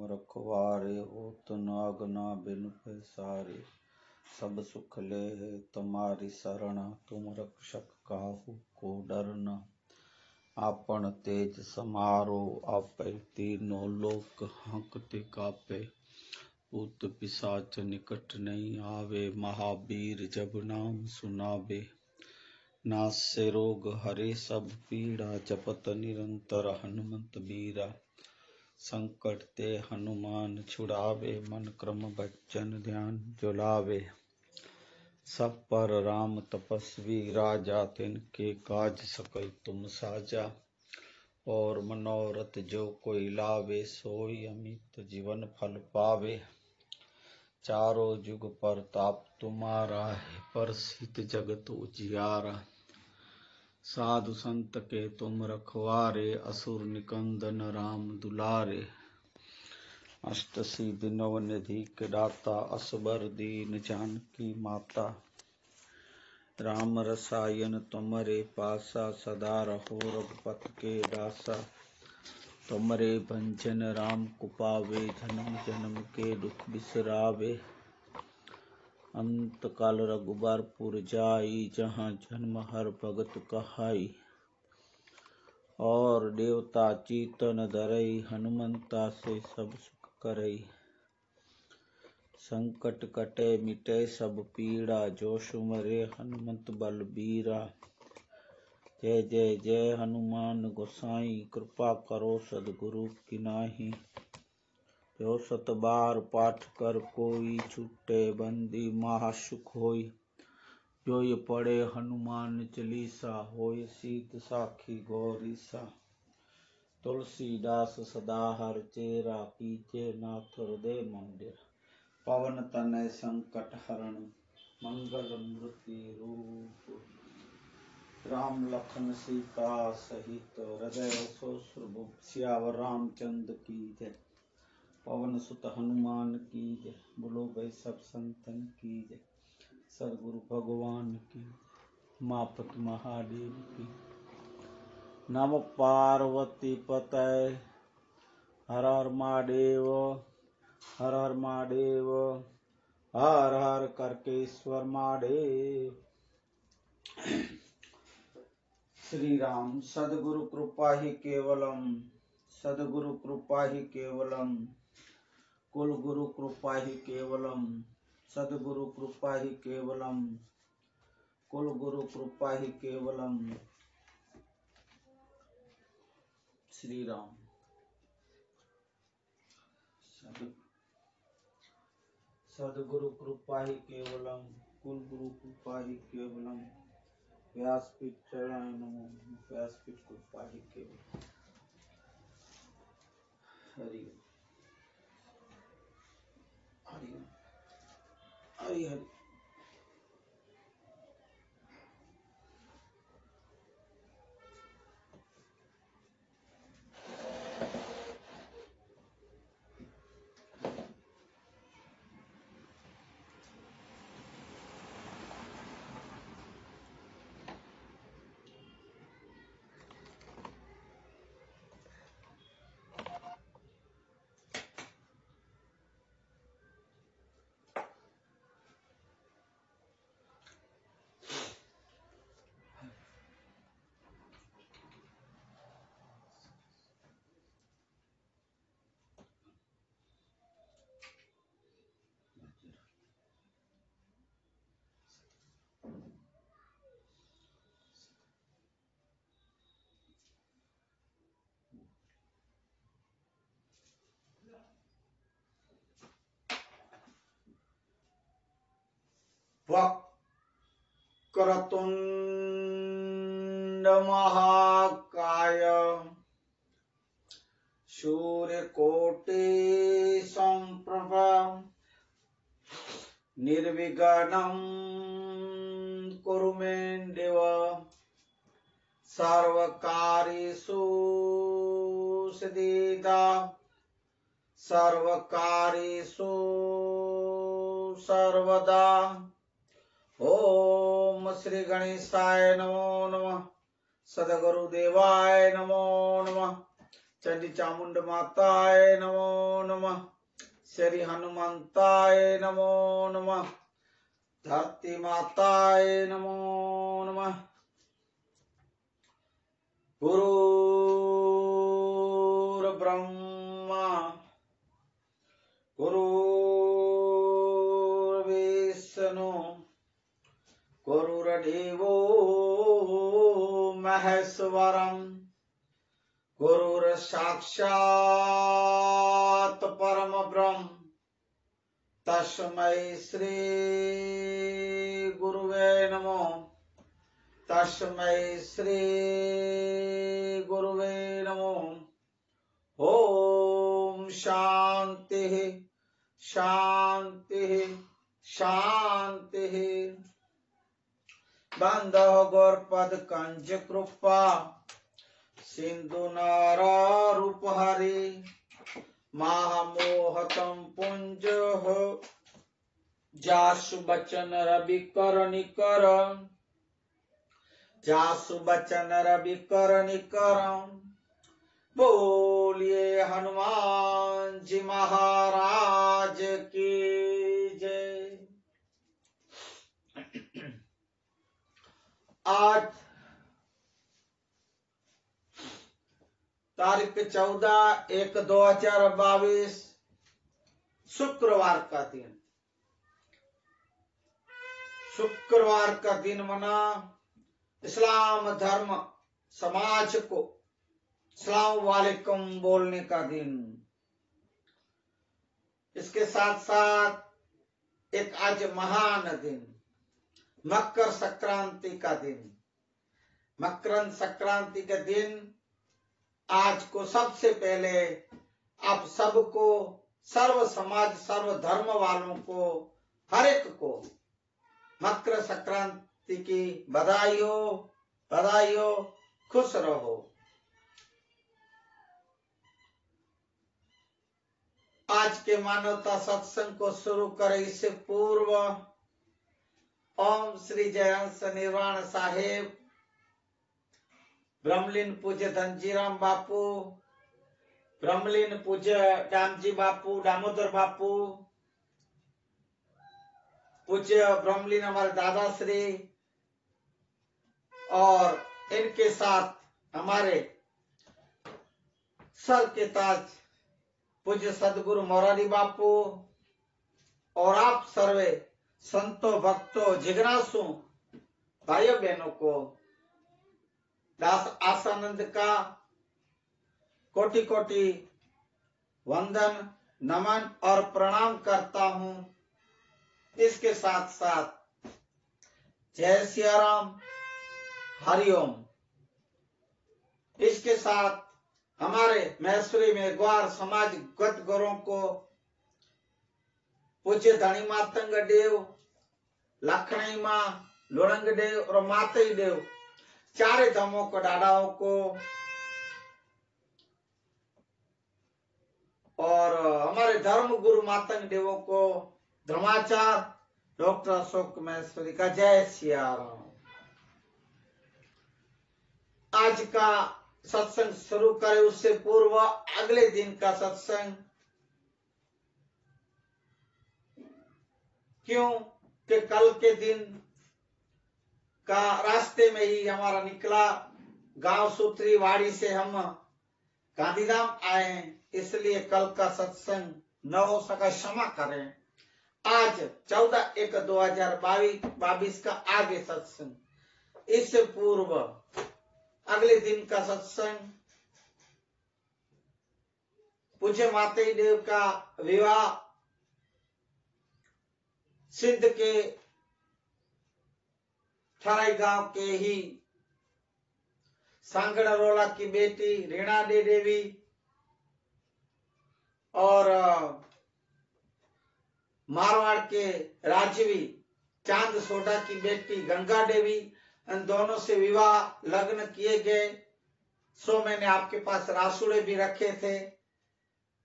रखवारे, होत न अगना बिन पैसारे। सब सुख ले तुम्हारी शरण, तुम रक्षक काहू को डरना। आपन तेज समारो आपै, तीनों लोक हांकते कापे। भूत पिशाच निकट नहीं आवे, महावीर जब नाम सुनावे। नासे रोग हरे सब पीड़ा, जपत निरंतर हनुमंत बीरा। संकट ते हनुमान छुड़ावे, मन क्रम बच्चन ध्यान जुलावे। सब पर राम तपस्वी राजा, तिनके काज सकल तुम साजा। और मनोरथ जो कोई लावे, सोई अमित जीवन फल पावे। चारों जुग परताप तुम्हारा है, परसित जगत उजियारा। साधु संत के तुम रखवारे, असुर निकंदन राम दुलारे। अष्ट सिद्धि नव निधि के दाता, असबर दीन जानकी माता। राम रसायन तुम्हारे पासा, सदा रहो रघुपति के दासा। तुम्हारे भंजन राम को पावे, जन्म जन्म के दुख बिसरावे। अंत काल रघुबरपुर जाई, जहाँ जन्म हर भगत कहाई। और देवता चीतन धरई, हनुमंता से सब सुख करई। संकट कटे मिटे सब पीड़ा, जो सुमरे हनुमंत बलबीरा। जय जय जय हनुमान गोसाई, कृपा करो सद्गुरु की नाहि। जो सत बार पाठ कर कोई, छूटे बंदी महासुख होई। जो ये पढ़े हनुमान चालीसा, होय सीत साखी गौरीसा। तुलसीदास सदा हर चेरा, कीजे नाथ हृदय मंदिर। पवन तनय संकट हरण, मंगल मूर्ति रूप। राम लखन सीता सहित, हृदय सो श्यावर रामचंद्र की जय। पवन सुत हनुमान की जय, बोलो भाई सब संतन की जय। सद्गुरु भगवान की, मापत महादेव की। नम पार्वती पतय, हर हर महादेव, हर हर महादेव, हर हर करके ईश्वर महादेव। श्री राम। सद्गुरु कृपा ही केवलम, सद्गुरु कृपा ही केवलम, कुल गुरु कृपा ही केवलम। सद्गुरु कृपा ही केवलम, कुल गुरु कृपा ही केवलम। श्री राम। सद्गुरु कृपा ही केवलम, कुल गुरु कृपा ही केवलम। व्यासपीठ चरणाय नमो, व्यासपीठ कृपा ही केवलम। हरि हरि हरि हरि। वक्रतुंड महाकाय, सूर्यकोटि समप्रभ, निर्विघ्नं कुरु मे देव। सर्वकार्येषु सिद्धिदा, सर्वकार्येषु सर्वदा। ओम श्री गणेशाय नमो नमः, सद्गुरुदेवाय नमो नमः, चंडी चामुंड माताय नमो नमः। श्री हनुमंताय नमो नमः। धरती माताय नमो नमः। गुरुर्ब्रह्मा गुरुर्विष्णु गुरुर्देवो महेश्वरम् गुरुर्साक्षात् परम ब्रह्म तस्मै श्री गुरुवे नमो। तस्मै श्री गुरुवे नमो। ओम शांति शांति शांति। बंदो गौरपद कंज कृपा सिंधु नारा रूप हरि महामोहतम पुंज हो जासु बचन रवि कर निकर जासु बचन रवि कर निकर। बोलिए हनुमान जी महाराज की जय। आज तारीख 14/1/2022 शुक्रवार का दिन। शुक्रवार का दिन मना इस्लाम धर्म समाज को अस्सलाम वालेकुम बोलने का दिन। इसके साथ साथ एक आज महान दिन मकर संक्रांति का दिन। मकर संक्रांति के दिन आज को सबसे पहले आप सबको, सर्व समाज सर्व धर्म वालों को, हर एक को मकर संक्रांति की बधाई हो, बधाई हो, खुश रहो। आज के मानवता सत्संग को शुरू करें इससे पूर्व ओम श्री जयंत निर्वाण साहेब, ब्रह्मलीन पूज्य धनजीराम बापू, ब्रह्मलीन पूज्य दामजी बापू, दामोदर बापू, पूज्य ब्रह्मलीन हमारे दादाश्री, और इनके साथ हमारे सर के ताज पूज्य सदगुरु मोरारी बापू, और आप सर्वे संतों भक्तों जिज्ञासु भाइयों बहनों को दास आसानंद का कोटि कोटि वंदन नमन और प्रणाम करता हूं। इसके साथ साथ जय सिया राम, हरिओम। इसके साथ हमारे मैसूरी में ग्वार समाज गत गुरुओं को पूज्य धनी मातंग देव, लखनी माँ, लोणंग देव और मातई देव, चारे धमों को डाडाओं को, और हमारे धर्म गुरु मातंग देवों को, धर्माचार डॉक्टर अशोक मैसूरी का जय सिया राम। आज का सत्संग शुरू करें उससे पूर्व अगले दिन का सत्संग, क्यों कि कल के दिन का रास्ते में ही हमारा निकला, गांव सूत्री वाड़ी से हम गांधीधाम आए, इसलिए कल का सत्संग न हो सका, क्षमा करें। आज 14/1/2022 का आगे सत्संग, इससे पूर्व अगले दिन का सत्संग पूज्य माताई देव का विवाह सिंध के ठराई गांव के ही सांगड़रोला की बेटी रीना दे देवी और मारवाड़ के राजवी चांद सोडा की बेटी गंगा देवी, इन दोनों से विवाह लग्न किए गए। सो मैंने आपके पास रासुड़े भी रखे थे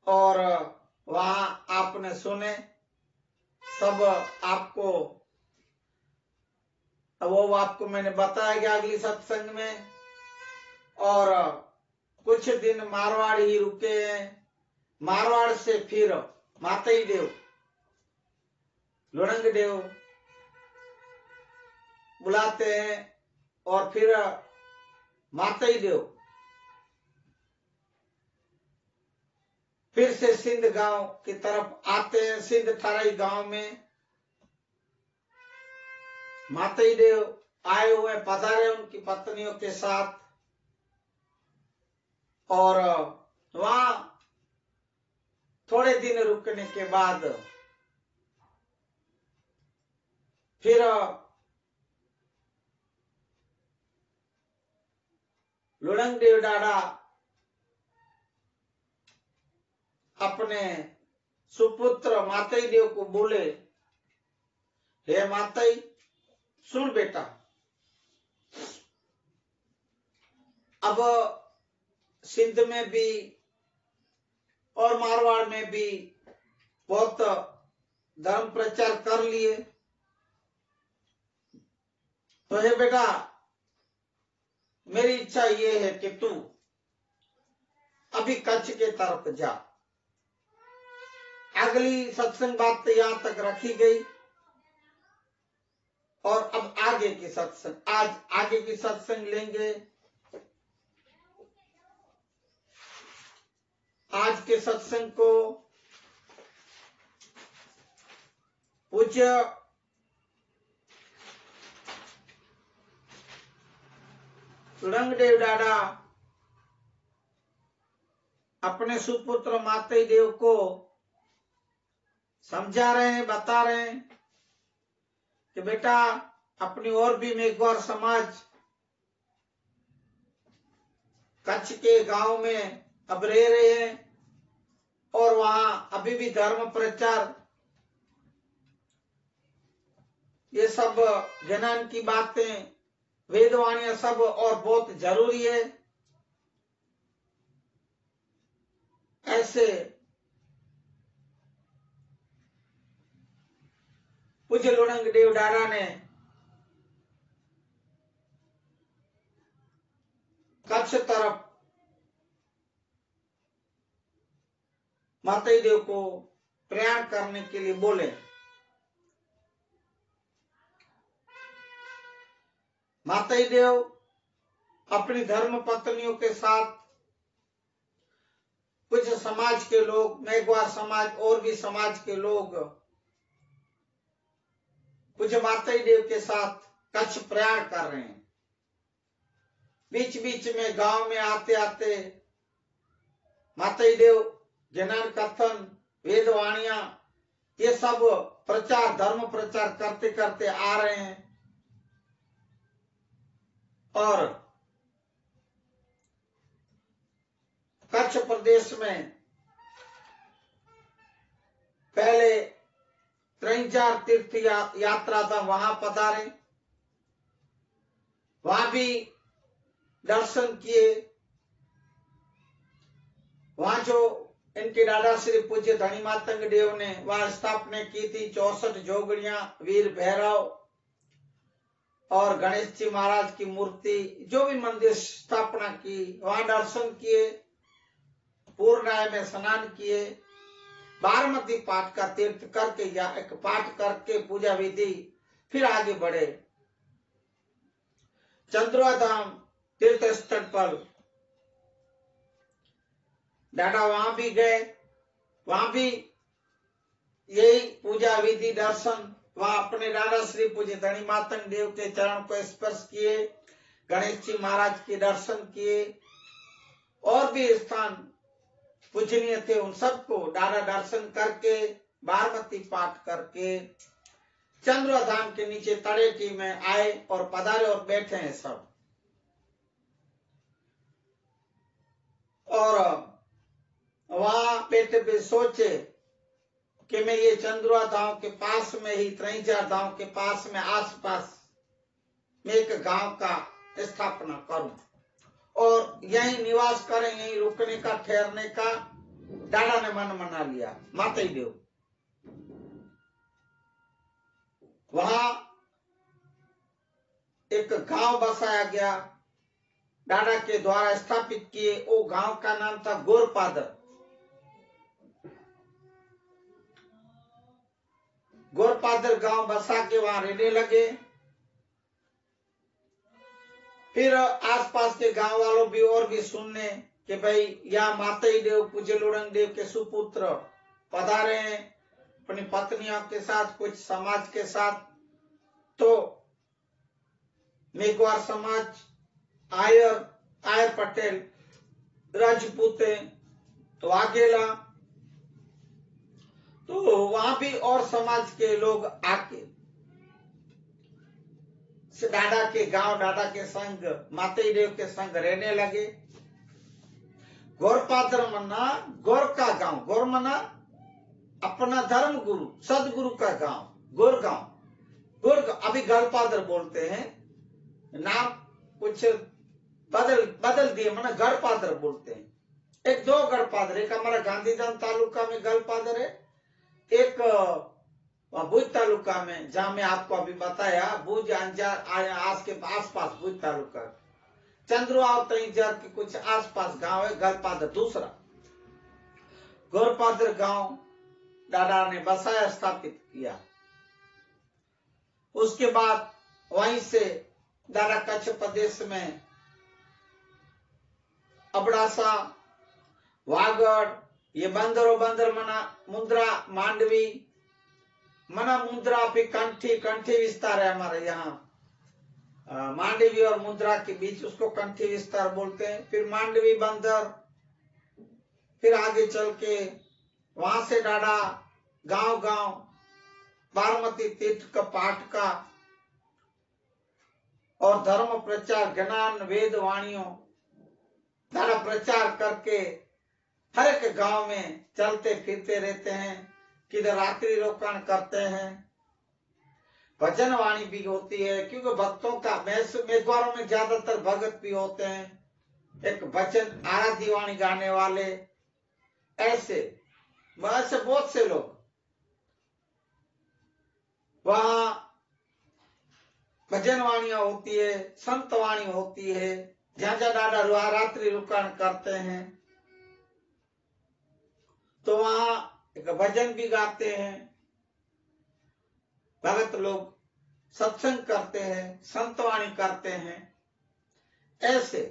और वहां आपने सुने, सब आपको वो आपको मैंने बताया गया अगली सत्संग में। और कुछ दिन मारवाड़ ही रुके हैं। मारवाड़ से फिर मातई देव, लुणंग देव बुलाते हैं और फिर मातई देव फिर से सिंध गांव की तरफ आते हैं। सिंध थाराई गांव में मातई देव आए हुए पधारे उनकी पत्नियों के साथ, और वहां थोड़े दिन रुकने के बाद फिर लुणंग देव डाड़ा अपने सुपुत्र मातई देव को बोले, हे मातई सुन बेटा, अब सिंध में भी और मारवाड़ में भी बहुत धर्म प्रचार कर लिए, तो हे बेटा मेरी इच्छा ये है कि तू अभी कच्छ के तरफ जा। अगली सत्संग बात तो यहां तक रखी गई, और अब आगे की सत्संग, आज आगे की सत्संग लेंगे। आज के सत्संग को पूज्य लुणंग देव डाड़ा अपने सुपुत्र मातई देव को समझा रहे हैं, बता रहे हैं कि बेटा अपनी और भी मेघवार समाज कच्छ के गांव में अब रह रहे हैं, और वहां अभी भी धर्म प्रचार, ये सब ज्ञान की बातें, वेदवाणियां सब और बहुत जरूरी है। ऐसे पूज्य लुणंग देव डाड़ा ने कच्छ तरफ मातई देव को प्रयाण करने के लिए बोले। मातई देव अपनी धर्म पत्नियों के साथ कुछ समाज के लोग, मेघवार समाज और भी समाज के लोग कुछ मातई देव के साथ कच्छ प्रयाण कर रहे हैं। बीच बीच में गांव में आते आते मातई देव ज्ञान कथन, वेदवाणियां, ये सब प्रचार, धर्म प्रचार करते करते आ रहे हैं। और कच्छ प्रदेश में पहले 3-4 तीर्थ यात्रा था, वहां पधारे, वहां भी दर्शन किए। वहां जो इनके दादा श्री पूज्य धनी मातंग देव ने वहां स्थापना की थी, 64 जोगड़ियां, वीर भैरव और गणेश जी महाराज की मूर्ति, जो भी मंदिर स्थापना की, वहां दर्शन किए, पूर्णाय में स्नान किए, बारमती पाठ का तीर्थ करके या एक पाठ करके पूजा विधि, फिर आगे बढ़े। चंद्रवा धाम तीर्थ स्थल पर डाड़ा वहां भी गए, वहां भी यही पूजा विधि, दर्शन, वहां अपने दादा श्री पूज्य धनी मातंग देव के चरण को स्पर्श किए, गणेश जी महाराज के दर्शन किए, और भी स्थान पूजनीय थे, उन सबको दादा दर्शन करके, बारमती पाठ करके चंद्र धाम के नीचे तड़ेटी में आए और पधारे और बैठे हैं सब। और वहां बैठे पे सोचे कि मैं ये चंद्रुआ गांव के पास में ही, 3-4 गांव के पास में, आसपास में एक गांव का स्थापना करूं और यहीं निवास करें, यहीं रुकने का, ठहरने का दादा ने मन मना लिया। मातई देव वहां एक गांव बसाया गया, डाडा के द्वारा स्थापित किए। वो गांव का नाम था गोरपादर। गोरपादर गांव बसा के वहां रहने लगे। फिर आसपास के गांव वालों भी और भी सुनने कि भाई यहाँ मातई देव पूज्य लोड़ंग देव के सुपुत्र पधारे हैं अपनी पत्नियों के साथ, कुछ समाज के साथ। तो मेघवार समाज, आयर पटेल, राजपूते, वाघेला, तो वहां भी और समाज के लोग आके डाडा के गांव, डाडा के संग, मातई देव के संग रहने लगे। गोरपादर मना गोर का गांव, गोर मना अपना धर्म गुरु सदगुरु का गांव, गोर अभी गढ़पादर बोलते हैं, नाम कुछ बदल दिए, मना गढ़पादर बोलते हैं। एक दो गढ़पादर, एक हमारा गांधीधाम तालुका में गढ़पादर है, एक भुज तालुका में, जहां मैं आपको अभी बताया, भुज अंजार के आसपास भुज तालुका, चंद्रुआव तईजर के कुछ आसपास गांव है गढ़पादर दूसरा। गोरपादर गांव डाडा ने बसाया, स्थापित किया। उसके बाद वहीं से डाडा कच्छ प्रदेश में अबड़ासा, वागड़, ये बंदर मना मुंद्रा, मांडवी मना मुंद्रा, फिर कंठी विस्तार है हमारे यहाँ, मांडवी और मुंद्रा के बीच, उसको कंठी विस्तार बोलते हैं। फिर मांडवी बंदर, फिर आगे चल के वहां से डाडा गांव बारमती तीर्थ का पाठ का और धर्म प्रचार, ज्ञान वेद वाणियों डाडा प्रचार करके हर एक गांव में चलते फिरते रहते हैं, किधर रात्रि रोकाण करते हैं। भजन वाणी भी होती है, क्योंकि भक्तों का मेघवारों में ज्यादातर भगत भी होते हैं। एक भजन आराध्य वाणी गाने वाले, ऐसे बहुत से लोग वहां भजन वाणियां होती है, संत वाणी होती है, जहां डाडा रात्रि रुकाण करते हैं तो वहां एक भजन भी गाते हैं, भगत लोग सत्संग करते हैं, संतवाणी करते हैं। ऐसे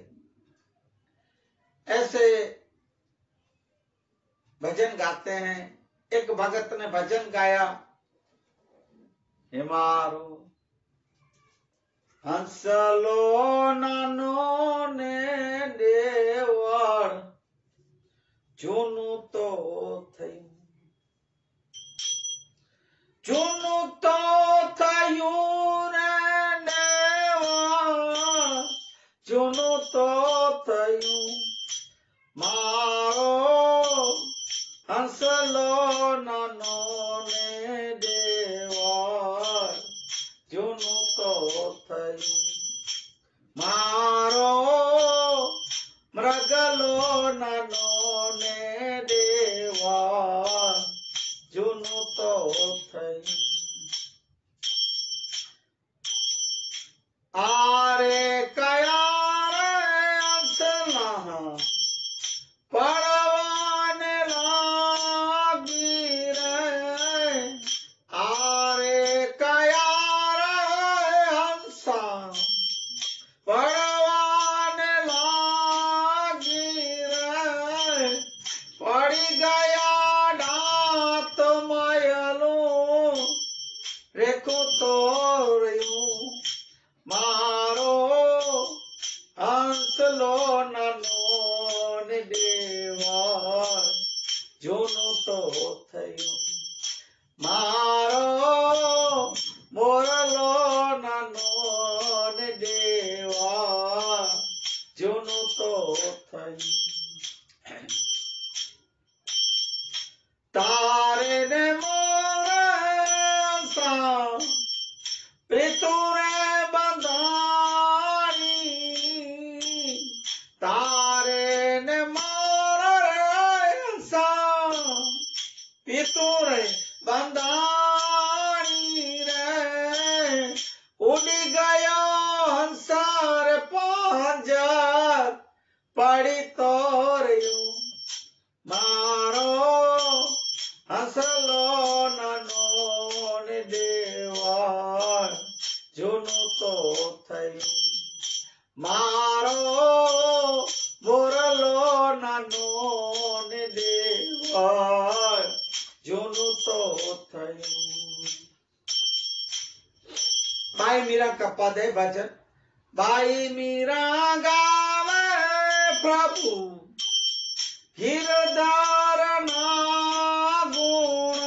भजन गाते हैं। एक भगत ने भजन गाया, हिमारो हंसलो नानो ने देवड़ जूनु तो थયું, जूनु तो थયું रे देवड़, जूनु तो थયું मारो हंसलो नानो ने देवड़, जूनु तो थયું मारो मृगलो नानो ने देवड़, जूनु तो थયું आरे कया रे अंसला पड़वाने लागी रे, आरे कया रे हंसा पड़वाने लागी रे, पड़ी गया डात मयलो रेखो तोड़यूं मारो हंसलो नानो ने देवड़, जूनु तो थયું मारो मोरलो नानो ने देवड़, जूनु तो थયું तारे ने मोरे सा प्रीतुरे बंधाई, तारे ने मोरे सा प्रीतुरे बंधाई रे, उड़ गया हंसार पांजा हंसलो नानो ने देवा जूनू तो थयूं मारो मोरलो नानो ने देवा जूनू तो थयूं। भाई मीरा का पद है भजन। भाई मीरा गावे प्रभु गिरधारना गुण।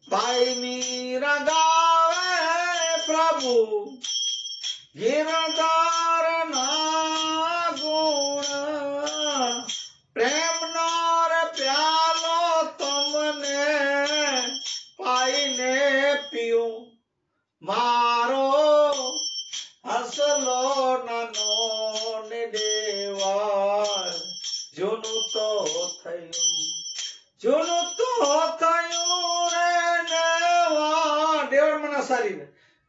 भाई मीरा गावे प्रभु गिरधारना गुण। प्रेम नौर प्यालो तुमने पाईने पियूं मारो हंसलो नानो ने देवा जूनू तो थयूं। जूनू तो थयूं रे नेवा देवर मना शरीर।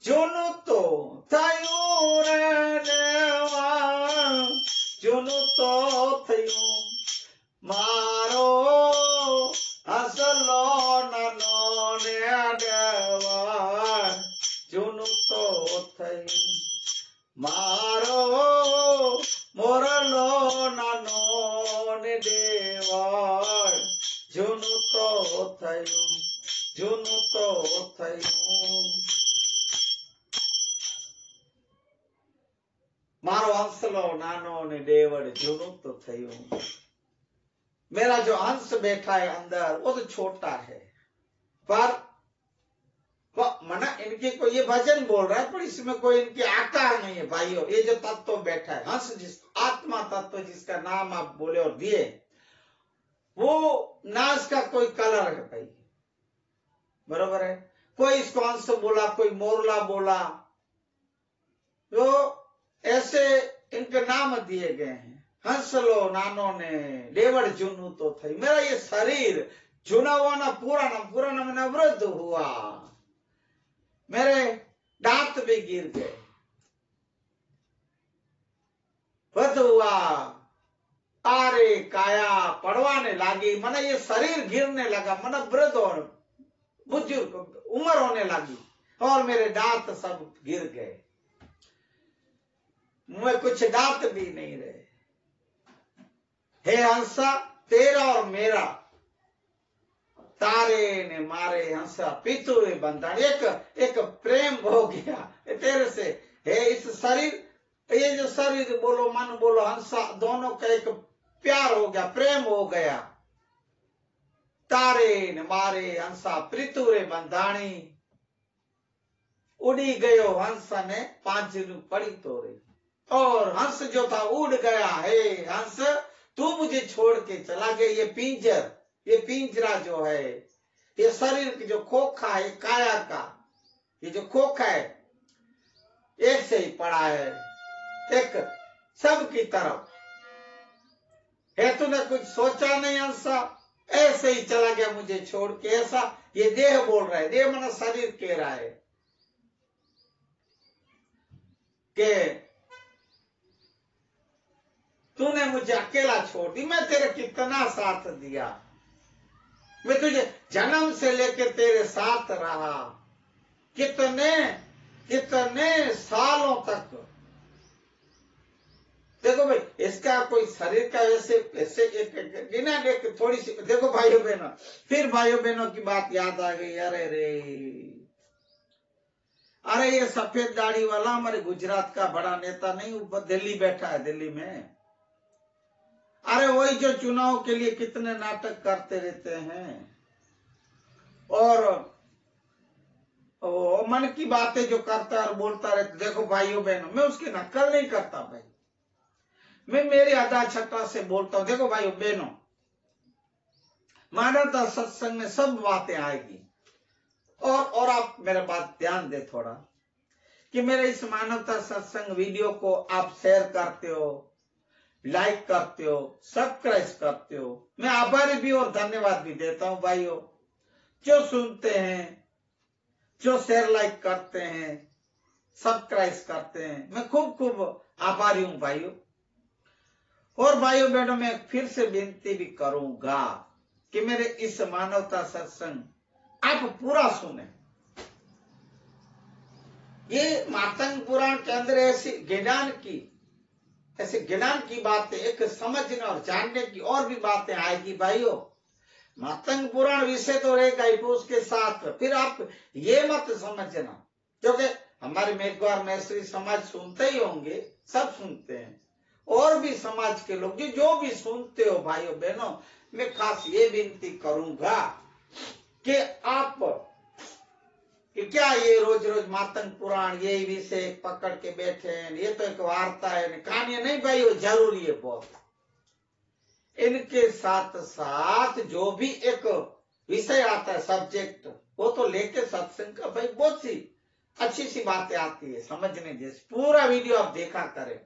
जूनू तो थयूं रे नेवा जूनू तो थयूं मारो हंसलो नानो ने देवा जूनू तो थयूं मारो मोरलो नानो ने देवा जूनू तो थयूं जूनू तो थयूं। मारो हंसलो नानो ने देवड़ जूनू तो थयूं। मेरा जो हंस बैठा है अंदर वो तो छोटा है, पर मना इनके को ये भजन बोल रहा है पर इसमें कोई इनकी आकार नहीं है भाइयों। ये जो तत्व बैठा है हंस, जिस आत्मा तत्व जिसका नाम आप बोले और दिए, वो ना इसका कोई कलर है भाई, बरोबर है। कोई इसको हंस बोला, कोई मोरला बोला, तो ऐसे इनके नाम दिए गए हैं। हंसलो नानो ने देवड़ जूनू तो थई। मेरा ये शरीर चुना हुआ ना पूरा नाम ना वृद्ध हुआ, मेरे दांत भी गिर गए, वृद्ध हुआ, आरे काया पड़वाने लगी, मन ये शरीर गिरने लगा, मन वृद्ध और बुजुर्ग उम्र होने लगी और मेरे दांत सब गिर गए, मुझे कुछ दांत भी नहीं रहे। हे हंसा तेरा और मेरा तारे ने मारे हंसा पितु ने बंधा। एक प्रेम हो गया तेरे से। हे इस शरीर, ये जो शरीर बोलो मन बोलो हंसा, दोनों का एक प्यार हो गया, प्रेम हो गया। तारे ने मारे हंसा पितु रे बंधाणी, उड़ी गयो हंस ने पांचरू पड़ी तोरे। और हंस जो था उड़ गया। हे हंस तू मुझे छोड़ के चला गया। ये पिंजर, ये पिंजरा जो है, ये शरीर की जो खोखा है काया का, ये जो खोखा है एक से ही पड़ा है, एक सब की तरफ है। तूने कुछ सोचा नहीं हंसा, ऐसे ही चला गया मुझे छोड़ के। ऐसा ये देह बोल रहा है, देह मना शरीर कह रहा है कि तूने मुझे अकेला छोड़ दी। मैं तेरे कितना साथ दिया, मैं तुझे जन्म से लेकर तेरे साथ रहा, कितने कितने सालों तक। देखो भाई, इसका कोई शरीर का ऐसे ऐसे एक थोड़ी सी देखो भाइयों बहनों, फिर भाइयों बहनों की बात याद आ गई। अरे ये सफेद दाढ़ी वाला हमारे गुजरात का बड़ा नेता नहीं, ऊपर दिल्ली बैठा है, दिल्ली में। अरे वही जो चुनाव के लिए कितने नाटक करते रहते हैं और मन की बातें जो करता है और बोलता रहता। देखो भाइयों बहनों, मैं उसकी नकल नहीं करता भाई, मैं मेरी अदा छट्टा से बोलता हूं। देखो भाइयों बहनों, मानवता सत्संग में सब बातें आएगी। और आप मेरे बात ध्यान दे थोड़ा, कि मेरे इस मानवता सत्संग वीडियो को आप शेयर करते हो, लाइक करते हो, सब्सक्राइब करते हो। मैं आभारी भी और धन्यवाद भी देता हूं भाइयों, जो सुनते हैं, जो शेयर लाइक करते हैं, सब्सक्राइब करते हैं। मैं खूब आभारी हूं भाइयों। और भाइयों बहनों, मैं फिर से विनती भी करूंगा कि मेरे इस मानवता सत्संग आप पूरा सुने। ये मातंग पुराण के अंदर ऐसी ज्ञान की बातें, एक समझने और जानने की और भी बातें आएगी भाइयों। मातंग पुराण विषय तो रहेगा ही, उसके साथ फिर आप ये मत समझना, क्योंकि हमारे मेघवार मैत्री समाज सुनते ही होंगे, सब सुनते हैं, और भी समाज के लोग जो भी सुनते हो भाइयों बहनों, मैं खास ये विनती करूंगा कि आप कि क्या ये रोज रोज मातंग पुराण यही विषय पकड़ के बैठे हैं, ये तो एक वार्ता है, कहानी नहीं भाइयों, जरूरी है बहुत। इनके साथ साथ जो भी एक विषय आता है, सब्जेक्ट, वो तो लेके सत्संग का भाई बहुत सी अच्छी सी बातें आती है समझने जैसे। पूरा वीडियो आप देखा करें,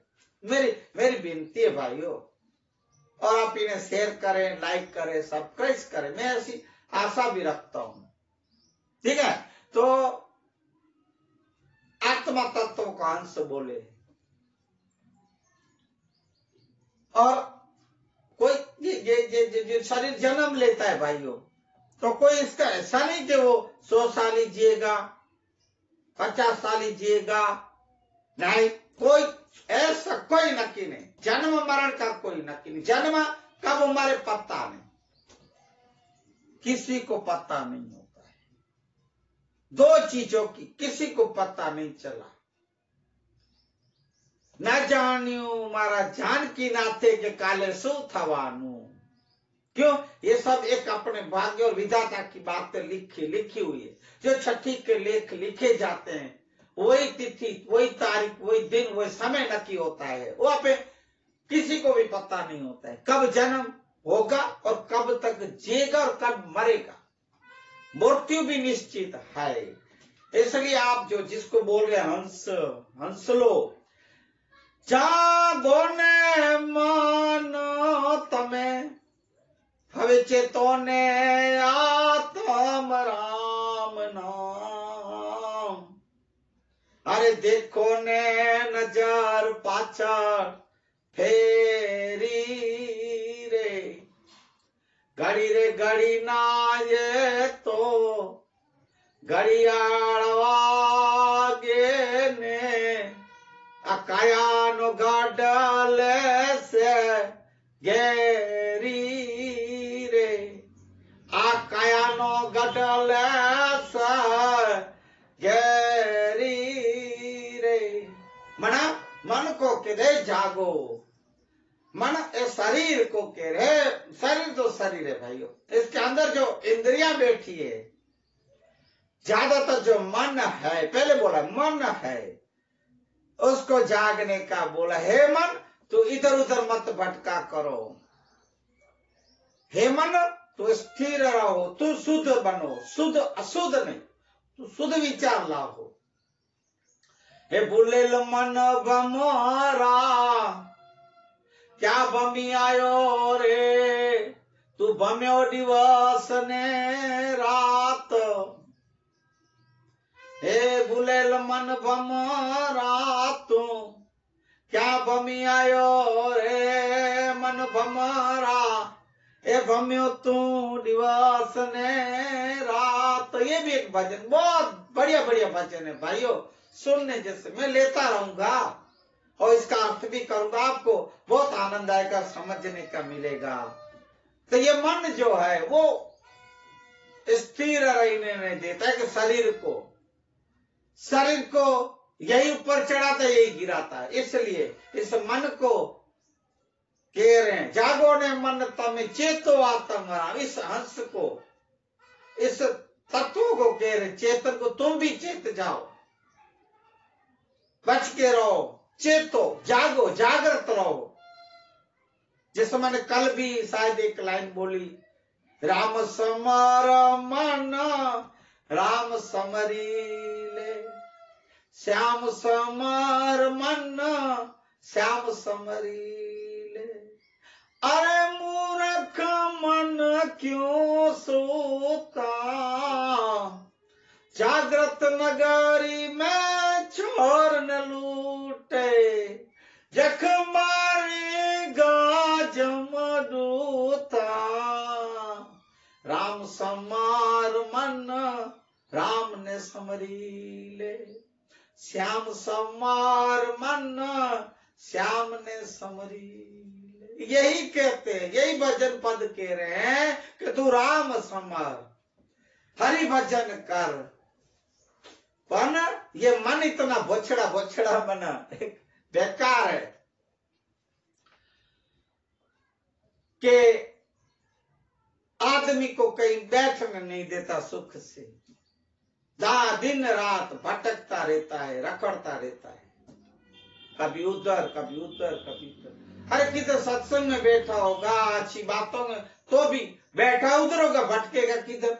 मेरी विनती है भाइयों, और आप इन्हें शेयर करें, लाइक करें, सब्सक्राइब करें, मैं ऐसी आशा भी रखता हूं। ठीक है, तो आत्मा तत्व का अंश बोले, और कोई ये शरीर जन्म लेता है भाइयों, तो कोई इसका ऐसा नहीं कि वो 100 साल ही जिएगा, 50 साल ही जिएगा, नहीं, कोई ऐसा कोई नक्की नहीं, जन्म मरण का कोई नक्की नहीं, जन्म कब हमारे पता नहीं, किसी को पता नहीं होता है, दो चीजों की किसी को पता नहीं चला, न जानियो मारा जानकी नाथे के काले सु थवानु। क्यों? ये सब एक अपने भाग्य और विधाता की बातें लिखी हुई है, जो छठी के लेख लिखे जाते हैं, वही तिथि, वही तारीख, वही दिन, वही समय नक्की होता है, वो पे किसी को भी पता नहीं होता है कब जन्म होगा और कब तक जिएगा और कब मरेगा, मृत्यु भी निश्चित है। इसलिए आप जो जिसको बोल रहे हंसलो जागो ने मानो तमे हवे चेतोने आत्म राम नाम। अरे देखो ने नजर पाछड़ फेरी रे, घड़ी ना ये तो घड़ियाल वागे ने अकायानो गाडल से गेरी रे, आकायानो गाडल से गेरी रे। मना मन को कहे जागो, मन इस शरीर को कह रहे, शरीर तो शरीर है भाइयों, इसके अंदर जो इंद्रियां बैठी है, ज्यादातर जो मन है, पहले बोला मन है, उसको जागने का बोला। हे मन, तू इधर उधर मत भटका करो, हे मन तू स्थिर रहो, तू शुद्ध बनो, शुद्ध अशुद्ध नहीं, तू शुद्ध विचार लाओ। हे बुलेल मन बमरा, क्या बमी आयो रे, तू बम्यो दिवस ने रात। हे बुलेल मन भमरा, तू क्या बमी आयो रे मन भमरा, ए भम्यो तू दिवस ने रात। ये भी एक भजन, बहुत बढ़िया बढ़िया भजन है भाइयों, सुनने जैसे। मैं लेता रहूंगा और इसका अर्थ भी करूंगा, आपको बहुत आनंद आएगा, समझने का मिलेगा। तो ये मन जो है वो स्थिर रहने नहीं देता है, कि शरीर को यही ऊपर चढ़ाता है, यही गिराता है। इसलिए इस मन को कह रहे हैं, जागो ने मन तमे चेतो आत्म राम। इस हंस को, इस तत्व को कह रहे, चेतन को तुम भी चेत जाओ, बच के रहो, चेतो, जागो, जागृत रहो। जैसे मैंने कल भी शायद एक लाइन बोली, राम समर मन राम समरी ले, श्याम समर मन श्याम समरी ले। अरे मूर्ख मन क्यों सोता, जागृत नगरी में चोर न लूटे, जख मारेगा जमदूता। राम समार मन राम ने समरी ले, श्याम समार मन श्याम ने समरी ले। यही कहते हैं, यही भजन पद कह रहे हैं कि तू राम समार, हरि भजन कर। पर ये मन इतना बछड़ा बछड़ा बना, बेकार है कि आदमी को कहीं बैठने नहीं देता सुख से, दिन रात भटकता रहता है, रखड़ता रहता है, कभी उधर कभी उधर कभी उधर। अरे किधर सत्संग में बैठा होगा, अच्छी बातों में तो भी बैठा उधर होगा, भटकेगा किधर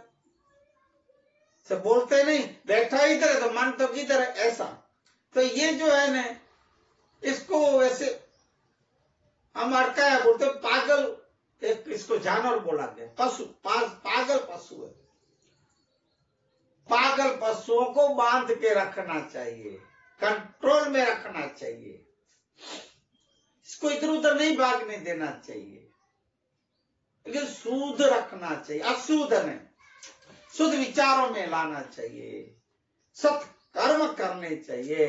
से, बोलते नहीं बैठा इधर है तो मन तो किधर है, ऐसा। तो ये जो है ना, इसको वैसे हम अड़का है, बोलते पागल, एक इसको जानवर बोला गया, पशु, पागल पशु है। पागल पशुओं को बांध के रखना चाहिए, कंट्रोल में रखना चाहिए, इसको इधर उधर नहीं भागने देना चाहिए, लेकिन शुद्ध रखना चाहिए, अशुद्ध नहीं, शुद्ध विचारों में लाना चाहिए, सत कर्म करने चाहिए,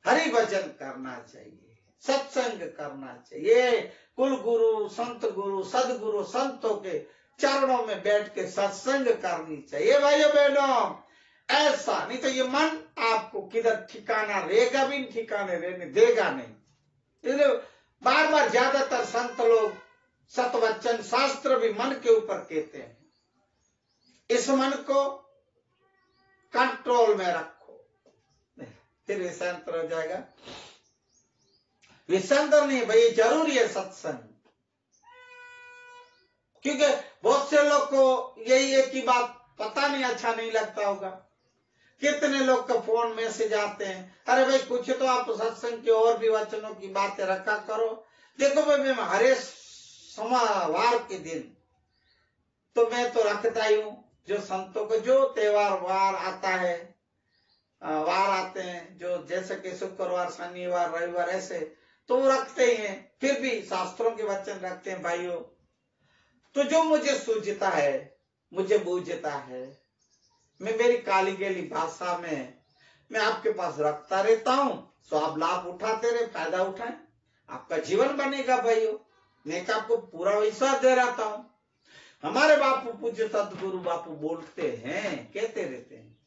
हरि भजन करना चाहिए, सत्संग करना चाहिए, कुल गुरु संत गुरु सदगुरु संतों के चरणों में बैठ के सत्संग करनी चाहिए भाइयों बहनों। ऐसा नहीं तो ये मन आपको किधर ठिकाना रहेगा भी, ठिकाने रहने देगा नहीं। इसलिए बार बार ज्यादातर संत लोग, सतवचन शास्त्र भी मन के ऊपर कहते हैं, इस मन को कंट्रोल में रखो, फिर विषयांतर हो जाएगा। विषयांतर नहीं भाई, जरूरी है सत्संग, क्योंकि बहुत से लोग को यही एक ही बात पता नहीं, अच्छा नहीं लगता होगा। कितने लोग का फोन मैसेज आते हैं, अरे भाई कुछ तो आप सत्संग के और भी वचनों की बातें रखा करो। देखो भाई, मैं हरे सोमवार के दिन तो मैं तो रखता ही हूँ, जो संतों को जो त्योहार वार आता है, वार आते हैं जो, जैसे कि शुक्रवार शनिवार रविवार ऐसे, तो वो रखते ही हैं। फिर भी शास्त्रों के वचन रखते हैं भाइयों। तो जो मुझे सूझता है, मुझे बूझता है, मैं मेरी काली गली भाषा में मैं आपके पास रखता रहता हूं। तो आप लाभ उठाते रहे, फायदा उठाएं, आपका जीवन बनेगा भाइयों। मैं आपको पूरा विश्वास दे रहता हूं। हमारे बापू पूज्य सदगुरु बापू बोलते हैं, कहते रहते हैं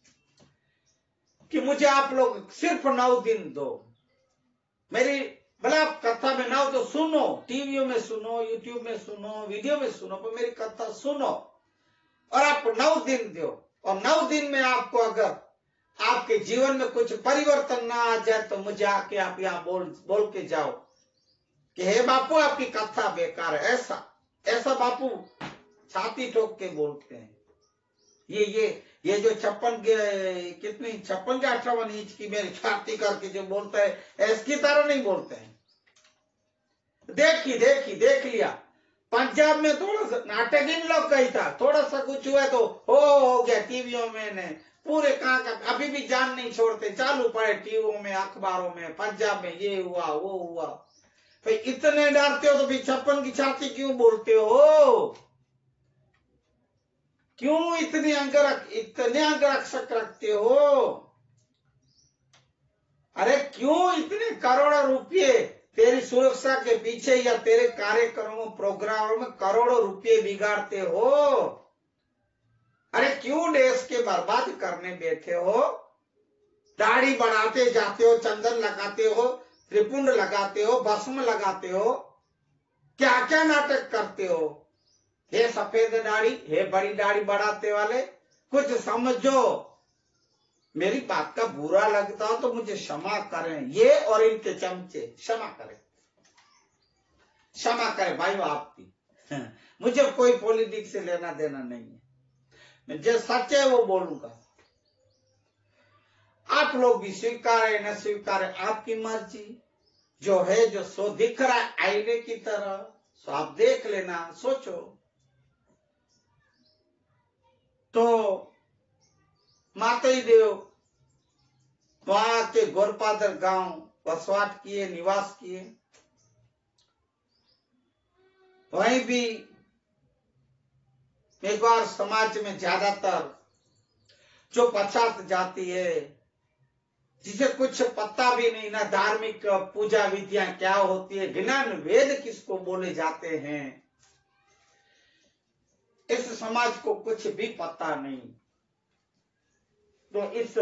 कि मुझे आप लोग सिर्फ 9 दिन दो, मेरी भले आप कथा में ना हो तो सुनो, टीवी में सुनो, यूट्यूब में सुनो, वीडियो में सुनो, पर मेरी कथा सुनो और आप 9 दिन दो। और 9 दिन में आपको अगर आपके जीवन में कुछ परिवर्तन ना आ जाए तो मुझे आके आप यहाँ बोल के जाओ कि हे बापू आपकी कथा बेकार है। ऐसा बापू छाती ठोक के बोलते हैं। ये जो 56 या 58 इंच की मेरी छाती करके जो बोलता है, इसकी तरह नहीं बोलते हैं। देख लिया पंजाब में थोड़ा सा नाटक इन लोग का ही था, थोड़ा सा कुछ हुआ तो हो गया टीवियों में ने पूरे कहाँ का, अभी भी जान नहीं छोड़ते, चालू पड़े टीवियों में, अखबारों में, पंजाब में ये हुआ वो हुआ। भाई इतने डरते हो तो भी 56 की छाती क्यों बोलते हो? क्यों इतने अंगरक्षक रखते हो? अरे क्यों इतने करोड़ों रुपये तेरी सुरक्षा के पीछे या तेरे कार्यक्रमों प्रोग्रामों में करोड़ों रुपये बिगाड़ते हो? अरे क्यों देश के बर्बाद करने बैठे हो? दाढ़ी बढ़ाते जाते हो, चंदन लगाते हो, त्रिपुंड लगाते हो, भस्म लगाते हो, क्या क्या नाटक करते हो। हे सफेद दाढ़ी, हे बड़ी दाढ़ी बढ़ाते वाले, कुछ समझो। मेरी बात का बुरा लगता हो तो मुझे क्षमा करें, ये और इनके चमचे क्षमा करें भाइयों आपकी। मुझे कोई पॉलिटिक्स से लेना देना नहीं है, मैं जो सच है वो बोलूंगा। आप लोग भी स्वीकारे न स्वीकारे आपकी मर्जी। जो है जो सो दिख रहा है आईने की तरह, सो आप देख लेना, सोचो। तो माते देव वहां के गोरपादर गांव वसवाट किए, निवास किए। वहीं भी मेघवार समाज में ज्यादातर जो पश्चात जाति है, जिसे कुछ पता भी नहीं, ना धार्मिक पूजा विधियां क्या होती है, ज्ञान वेद किसको बोले जाते हैं, इस समाज को कुछ भी पता नहीं। तो इस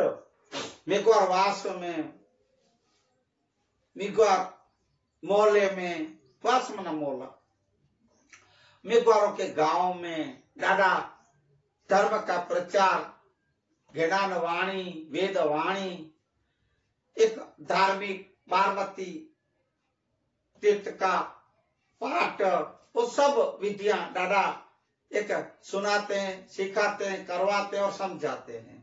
मेघवार वास में, मेघवार मोहल्ले में, वास मना मोहल्ला, मेघवारों के गांव में दादा धर्म का प्रचार, ज्ञान वाणी, वेद वाणी, एक धार्मिक बारमती तीर्थ का पाठ, वो सब विधियां दादा एक सुनाते हैं, सिखाते हैं, करवाते हैं और समझाते हैं।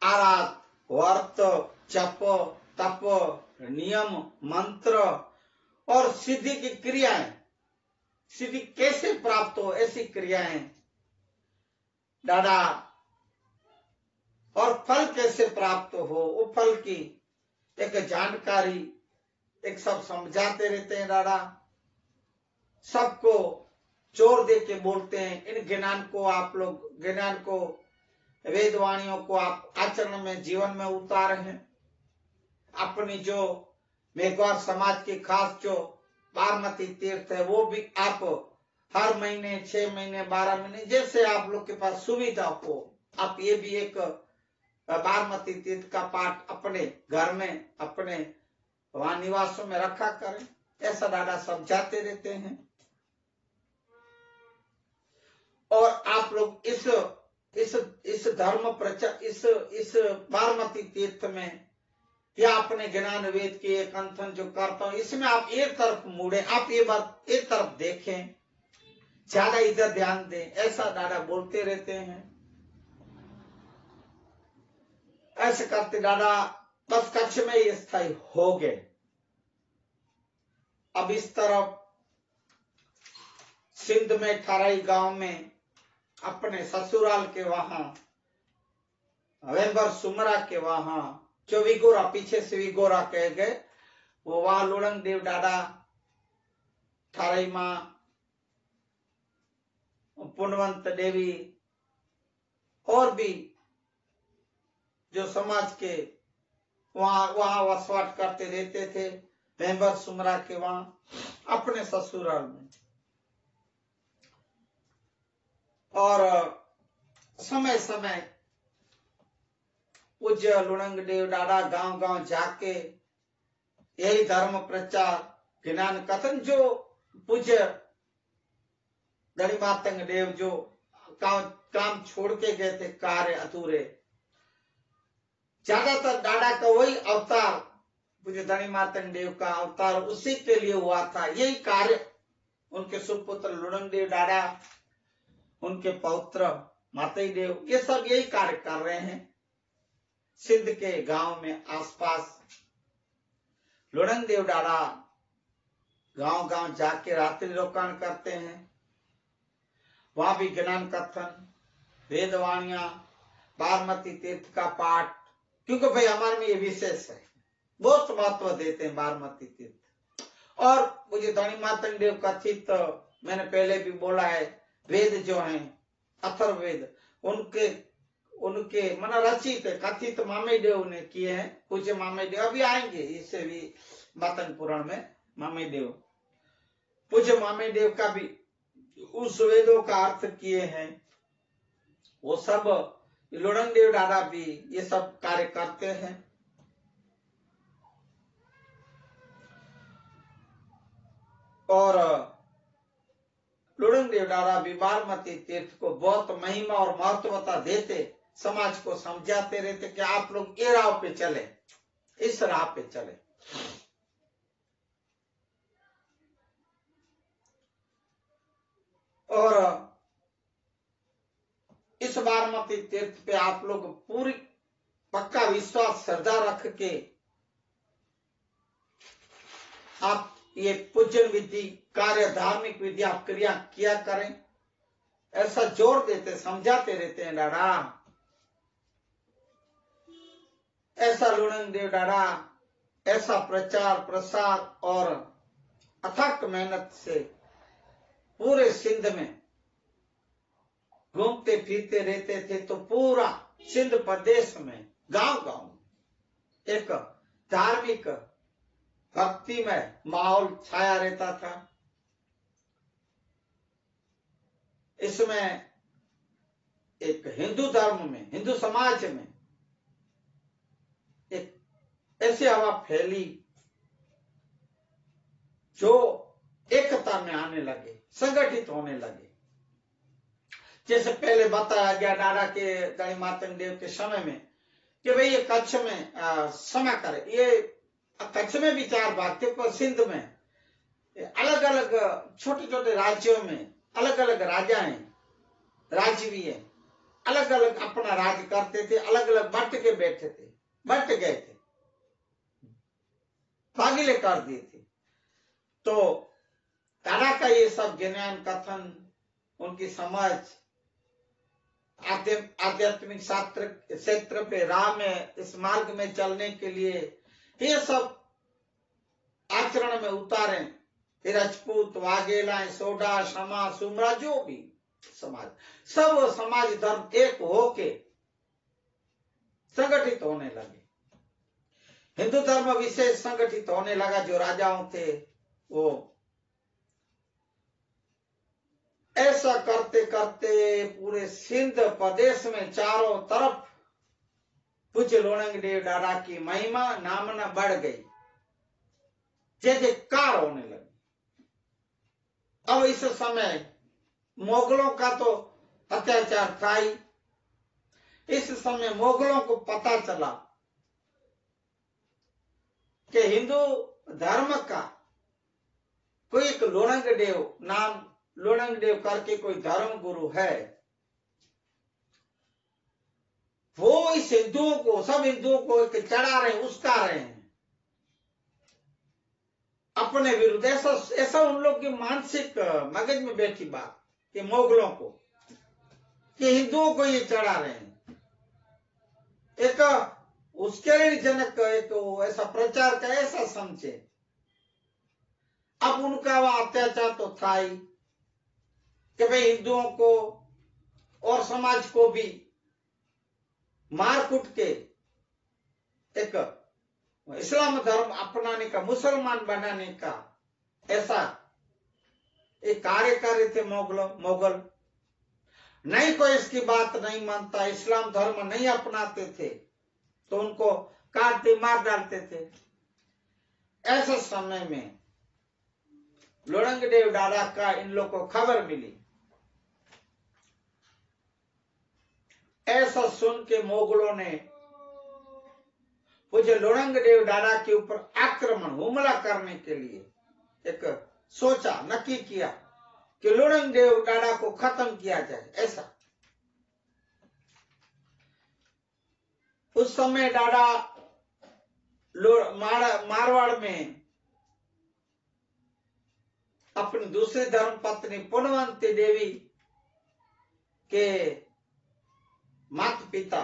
आराध, वर्त, जप, तप, नियम, मंत्र और सिद्धि की क्रियाएं, सिद्धि कैसे प्राप्त हो ऐसी क्रियाएं दादा, और फल कैसे प्राप्त हो वो फल की एक जानकारी, एक सब समझाते रहते हैं दादा। सबको जोर दे के बोलते हैं, इन ज्ञान को आप लोग, ज्ञान को, वेदवाणियों को आप आचरण में, जीवन में उतारे। अपनी जो मेघवार समाज की खास जो बारमती तीर्थ है, वो भी आप हर महीने, 6 महीने, 12 महीने, जैसे आप लोग के पास सुविधा हो, आप ये भी एक बारमती तीर्थ का पाठ अपने घर में, अपने वहां निवासों में रखा करें, ऐसा दादा समझाते रहते हैं। और आप लोग इस धर्म प्रचार, इस बारमती तीर्थ में या अपने ज्ञान वेद के एक अंथन जो करता हूं, इसमें आप एक तरफ मुड़े, आप ये बात एक तरफ देखें, ज्यादा इधर ध्यान दें, ऐसा दादा बोलते रहते हैं। ऐसे करते दादा बस कच्छ में ही स्थायी हो गए। अब इस तरफ सिंध में ठराई गांव में अपने ससुराल के वहां, वेंबर सुमरा के वहां, जो विगोरा, पीछे से विगोरा कह गए, वो वहां लुड़ंग देव दादा, ठराई मां, पुनवंत देवी और भी जो समाज के वहां वसवाट करते रहते थे, वेंबर सुमरा के वहां अपने ससुराल में। और समय समय पूज्य लुणंग देव दादा गांव गांव जाके यही धर्म प्रचार, ज्ञान कथन, जो पूज्य दणिमातंग देव जो काम छोड़ के गए थे, कार्य अधूरे, ज्यादातर दादा का वही अवतार, पूज्य दणिमातंग देव का अवतार उसी के लिए हुआ था। यही कार्य उनके सुपुत्र लुणंग देव दादा, उनके पौत्र मातई देव, ये सब यही कार्य कर रहे हैं। सिंध के गांव में आसपास लुणंग देव दादा गांव गांव जाके रात्रि रोकाण करते हैं, वहां भी ज्ञान कथन, वेदवाणियां, बारमती तीर्थ का पाठ, क्योंकि भाई हमारे में ये विशेष है, बहुत महत्व देते हैं बारमती तीर्थ। और मुझे दणिमातंग देव कथित, मैंने पहले भी बोला है, वेद जो हैं अथर्ववेद, उनके मन रचित कथित मामे देव ने किए हैं। पूज्य मामे देव अभी आएंगे, इससे भी मातंग पुराण में मामे देव, पूज्य मामे देव का भी उस वेदों का अर्थ किए हैं। वो सब लुणंग देव दादा भी ये सब कार्य करते हैं। और लुणंग देव दादा भी बारमती तीर्थ को बहुत महिमा और महत्वता देते, समाज को समझाते रहते कि आप लोग ये राह पे चले, इस राह पे चले। और इस बारमती तीर्थ पे आप लोग पूरी पक्का विश्वास, श्रद्धा रख के आप ये पूजन विधि, कार्य, धार्मिक विधि आप क्रिया किया करें, ऐसा जोर देते, समझाते रहते हैं दादा। ऐसा लुणंग देव दादा ऐसा प्रचार प्रसार और अथक मेहनत से पूरे सिंध में घूमते फिरते रहते थे, तो पूरा सिंध प्रदेश में गांव गांव एक धार्मिक भक्तिमय माहौल छाया रहता था। इसमें एक हिंदू धर्म में, हिंदू समाज में एक ऐसी हवा फैली जो एकता में आने लगे, संगठित होने लगे। जैसे पहले बताया गया डाडा के दणी मातंग देव के समय में कि भाई ये कच्छ में क्षमा करे, ये कच्छ में भी 4 भाग थे, पर सिंध में अलग अलग छोटे छोटे राज्यों में अलग अलग राजाएं, राजवीय अलग अलग अपना राज करते थे, अलग अलग बट के बैठे थे, बट गए थे, भागीले कर दिए थे। तो दादा का ये सब ज्ञान कथन, उनकी समझ, आध्यात्मिक शास्त्र क्षेत्र पे राह में, इस मार्ग में चलने के लिए ये सब आचरण में उतारे। राजपूत, वाघेला, सोडा, शमा, सुमरा, जो भी समाज, सब समाज धर्म एक होके संगठित होने लगे। हिंदू धर्म विशेष संगठित होने लगा। जो राजाओं थे वो ऐसा करते करते पूरे सिंध प्रदेश में चारों तरफ पूज्य लोणंग देव दादा की महिमा नामना बढ़ गई, जय जयकार होने लगी। अब इस समय मुगलों का तो अत्याचार था ही। इस समय मुगलों को पता चला कि हिंदू धर्म का कोई एक लोणंग देव नाम, लोणंग देव करके कोई धर्म गुरु है, वो इस हिंदुओं को, सब हिंदुओं को एक चढ़ा रहे, उस्का रहे हैं अपने विरुद्ध। ऐसा उन लोग की मानसिक मगज में बैठी बात कि मुगलों को, कि हिंदुओं को ये चढ़ा रहे हैं। एक उत्प्रेरणाजनक एक ऐसा प्रचार का ऐसा समझे। अब उनका वह अत्याचार तो था ही कि भाई हिंदुओं को और समाज को भी मार कूट के एक इस्लाम धर्म अपनाने का, मुसलमान बनाने का ऐसा एक कार्य कर रहे थे मुगल। नहीं कोई इसकी बात नहीं मानता, इस्लाम धर्म नहीं अपनाते थे तो उनको काटते मार डालते थे। ऐसे समय में लोणंग देव दादा का इन लोगों को खबर मिली। ऐसा सुन के मुगलों ने पूज्य लोणंग देव दादा के ऊपर आक्रमण, हमला करने के लिए एक सोचा, नक्की किया कि लोणंग देव दादा को खत्म किया जाए। ऐसा उस समय दादा मारवाड़ में अपनी दूसरी धर्म पत्नी पुण्यवंती देवी के माता पिता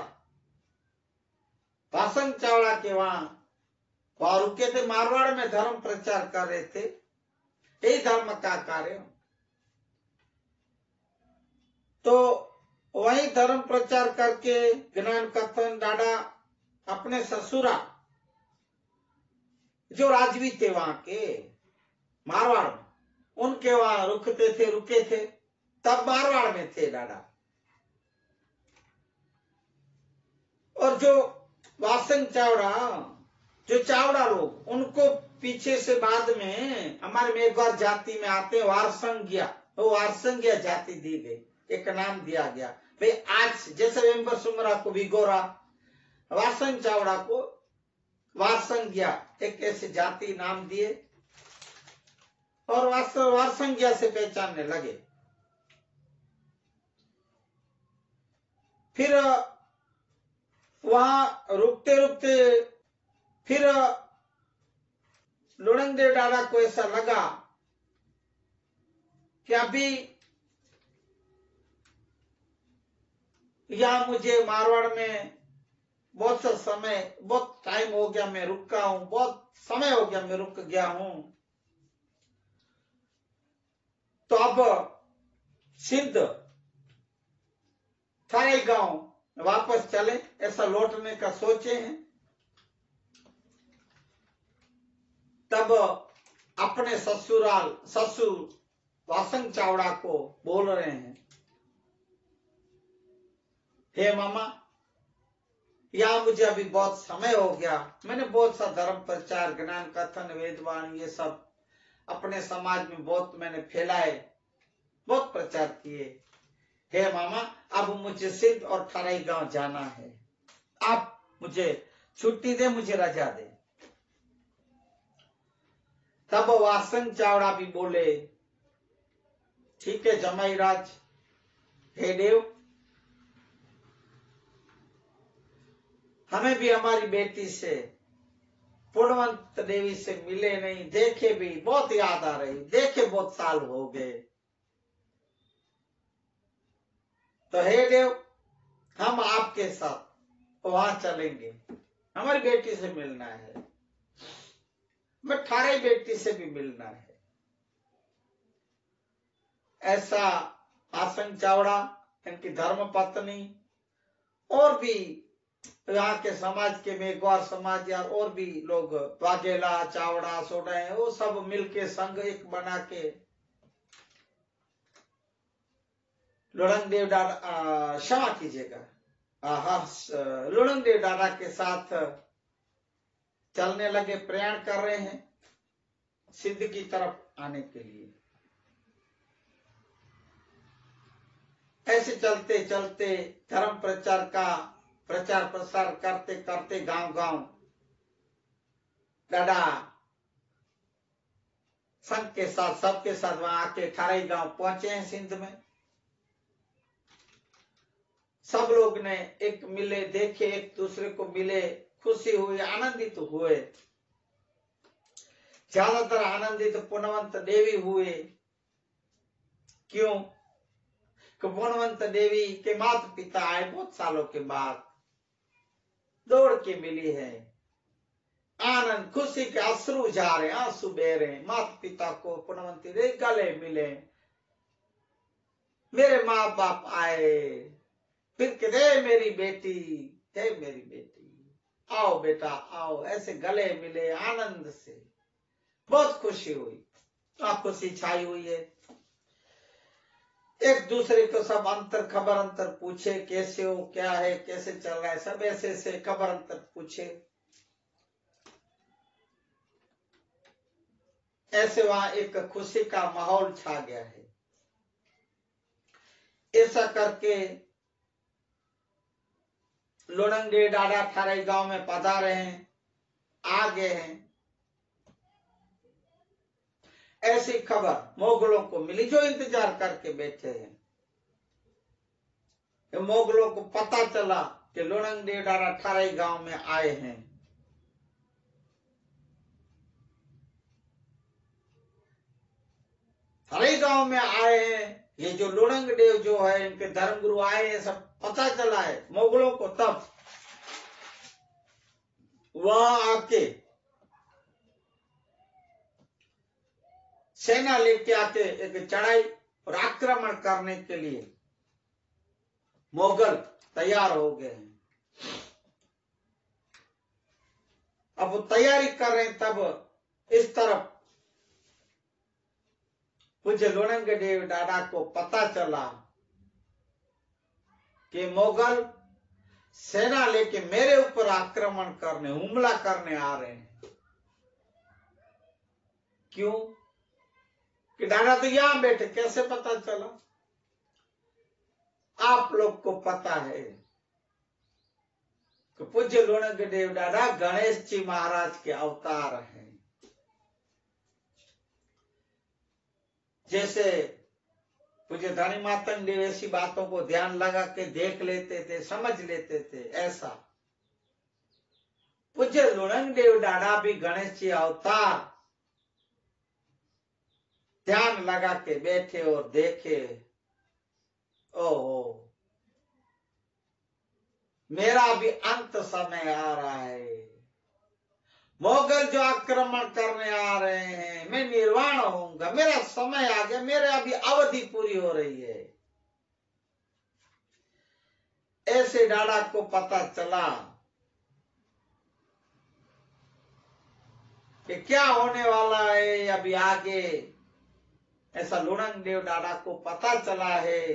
पासंग चावड़ा के वहां रुके थे। मारवाड़ में धर्म प्रचार कर रहे थे, यही धर्म का कार्य। तो वही धर्म प्रचार करके ज्ञान कथन दादा अपने ससुरा जो राजवी थे वहां के मारवाड़ में, उनके वहां रुके थे। तब मारवाड़ में थे दादा। और जो वासंग चावड़ा, जो चावड़ा लोग, उनको पीछे से बाद में हमारे में एक बार जाति में आते वारसंज्ञा, वो वारसंज्ञा जाति दी गई, एक नाम दिया गया। भाई आज जैसे वेम्बर सुमरा को विगोरा, वारसंग चावड़ा को वारसंज्ञा, एक ऐसे जाति नाम दिए और वारसंज्ञा से पहचानने लगे। फिर वहां रुकते रुकते फिर लोणंग देव दादा को ऐसा लगा कि अभी यहां मुझे मारवाड़ में बहुत सा समय, बहुत टाइम हो गया मैं रुका हूं, बहुत समय हो गया मैं रुक गया हूं, तो अब सिंध थारे गांव वापस चले, ऐसा लौटने का सोचे हैं। तब अपने ससुर वासंग चावड़ा को बोल रहे हैं, हे मामा, या मुझे अभी बहुत समय हो गया, मैंने बहुत सा धर्म प्रचार, ज्ञान कथन, वेदवाणी ये सब अपने समाज में बहुत मैंने फैलाए, बहुत प्रचार किए। हे मामा, अब मुझे सिद्ध और थाराई गांव जाना है, आप मुझे छुट्टी दे, मुझे रजा दे। तब वासंग चावड़ा भी बोले, ठीक है जमाई राज, हे देव, हमें भी हमारी बेटी से, पूर्णवंत देवी से मिले नहीं, देखे भी, बहुत याद आ रही, देखे बहुत साल हो गए। तो हे देव, हम आपके साथ वहां चलेंगे, हमारी बेटी से मिलना है, मैं थारी बेटी से भी मिलना है। ऐसा आसन चावड़ा, इनकी धर्म पत्नी और भी यहाँ के समाज के मेघवार समाज या और भी लोग, वाघेला, चावड़ा, सोडा, वो सब मिलके संघ एक बना के लुणंगदेव डारा, क्षमा कीजिएगा, लुणंगदेव डारा के साथ चलने लगे, प्रयाण कर रहे हैं सिद्ध की तरफ आने के लिए। ऐसे चलते चलते धर्म प्रचार का प्रचार प्रसार करते करते गांव गांव डाडा संघ के साथ, सबके साथ वहां आके थाराई गांव पहुंचे हैं सिंध में। सब लोग ने एक मिले, देखे, एक दूसरे को मिले, खुशी हुई, आनंदित हुए। ज्यादातर आनंदित पुण्यवंत देवी हुए। क्यों? कि पुण्यवंत देवी के माता पिता आए बहुत सालों के बाद, दौड़ के मिली है, आनंद खुशी के अश्रु जा रहे, आंसू बह रहे, माता पिता को पुण्यवंती देवी गले मिले, मेरे माँ बाप आए, फिर कहते मेरी बेटी, हे मेरी बेटी, आओ बेटा आओ, ऐसे गले मिले, आनंद से बहुत खुशी हुई, खुशी छाई हुई है। एक दूसरे को सब अंतर खबर अंतर पूछे, कैसे हो, क्या है, कैसे चल रहा है, सब ऐसे ऐसे खबर अंतर पूछे। ऐसे वहां एक खुशी का माहौल छा गया है। ऐसा करके लुणंगदेव डाडा थाराई गांव में पधारे हैं, आ गए हैं। ऐसी खबर मोगलों को मिली जो इंतजार करके बैठे हैं। मोगलों को पता चला कि लुणंगदेव डाडा थाराई गांव में आए हैं। थाराई गांव में आए हैं, ये जो लुणंगदेव जो है, इनके धर्मगुरु आए हैं, सब पता चला है मोगलों को। तब वहां आके सेना लेके आके एक चढ़ाई और आक्रमण करने के लिए मोगल तैयार हो गए हैं। अब वो तैयारी कर रहे हैं, तब इस तरफ पूज्य लुणंगदेव डाडा को पता चला कि मोगल सेना लेके मेरे ऊपर आक्रमण करने, हमला करने आ रहे हैं। क्यों? कि डाडा तो यहां बैठे, कैसे पता चला? आप लोग को पता है कि पूज्य लुणंगदेव डाडा गणेश जी महाराज के अवतार हैं। जैसे पूज्य धनी मातंग देव ऐसी बातों को ध्यान लगा के देख लेते थे, समझ लेते थे, ऐसा पूज्य लुणंगदेव डाडा भी गणेश जी अवतार ध्यान लगा के बैठे और देखे, ओहो मेरा भी अंत समय आ रहा है, मोगल जो आक्रमण करने आ रहे हैं, मैं निर्वाण होऊंगा, मेरा समय आ गया, मेरे अभी अवधि पूरी हो रही है। जैसे डाड़ा को पता चला कि क्या होने वाला है अभी आगे, ऐसा लुणंग देव डाड़ा को पता चला है,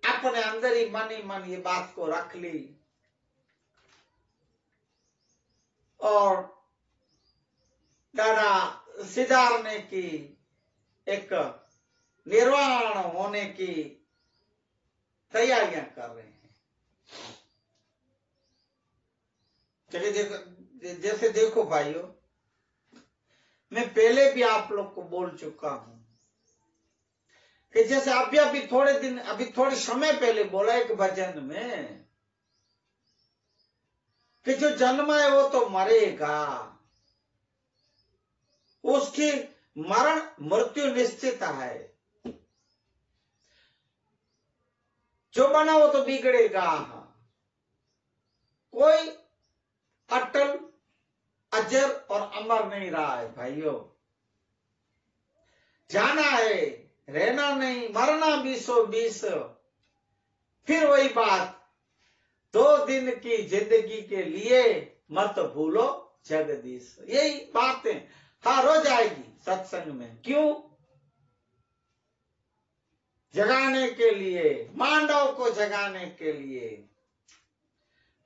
अपने अंदर ही मन ये बात को रख ली और डाड़ा सिधारने की, एक निर्वाण होने की तैयारियां कर रहे हैं। चलिए देखो, जैसे देखो भाइयों, मैं पहले भी आप लोग को बोल चुका हूं कि जैसे अभी थोड़े समय पहले बोला एक भजन में कि जो जन्म है वो तो मरेगा, उसकी मरण मृत्यु निश्चित है, जो बना वो तो बिगड़ेगा, कोई अटल अजर और अमर नहीं रहा है भाइयों। जाना है, रहना नहीं, मरना 20 फिर वही बात, 2 दिन की जिंदगी के लिए मत भूलो जगदीश। यही बातें हर रोज आएगी सत्संग में। क्यों? जगाने के लिए, मानव को जगाने के लिए,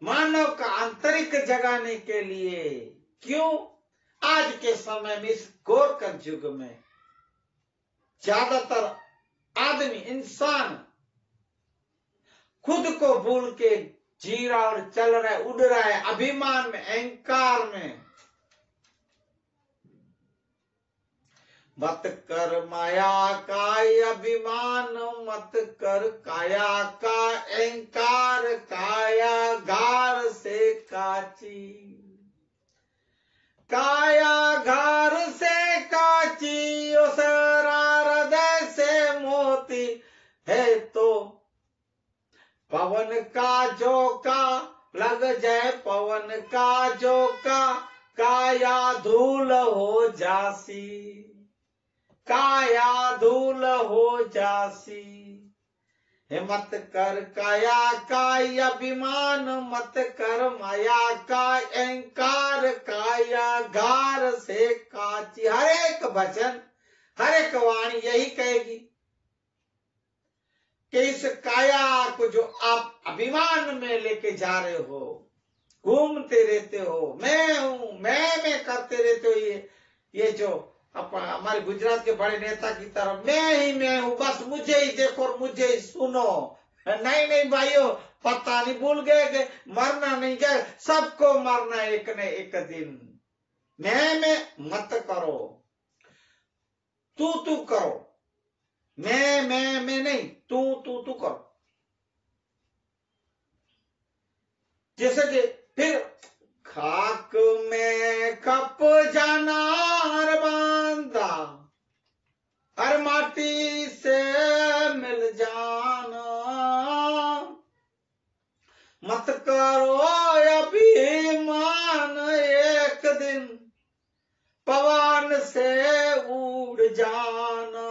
मानव का आंतरिक जगाने के लिए। क्यों? आज के समय में, इस घोर कलयुग में ज्यादातर आदमी, इंसान खुद को भूल के जी रहा और चल रहा है, उड़ रहा है अभिमान में, अहंकार में। मत कर माया का अभिमान, मत कर काया का अहंकार, काया गार से काची, काया घार से काची, उस हृदय से मोती है तो पवन का झोंका लग जाए, पवन का झोंका काया धूल हो जासी, काया धूल हो जासी। मत कर काया का अभिमान, मत कर माया का अहंकार, काया घार से काची। हर एक भजन, हर एक वाणी यही कहेगी कि इस काया को जो आप अभिमान में लेके जा रहे हो, घूमते रहते हो, मैं हूं, मैं करते रहते हो, ये जो हमारे गुजरात के बड़े नेता की तरह मैं हूं, बस मुझे ही देखो और मुझे ही सुनो। नहीं भाइयों, पता नहीं, भूल गए कि मरना नहीं गए, सबको मरना एक न एक दिन। मैं मत करो, तू करो, मैं नहीं, तू करो। जैसे कि फिर खाक में कप जाना हर बांधा, हर माटी से मिल जाना, मत करो अभिमान, एक दिन पवन से उड़ जाना,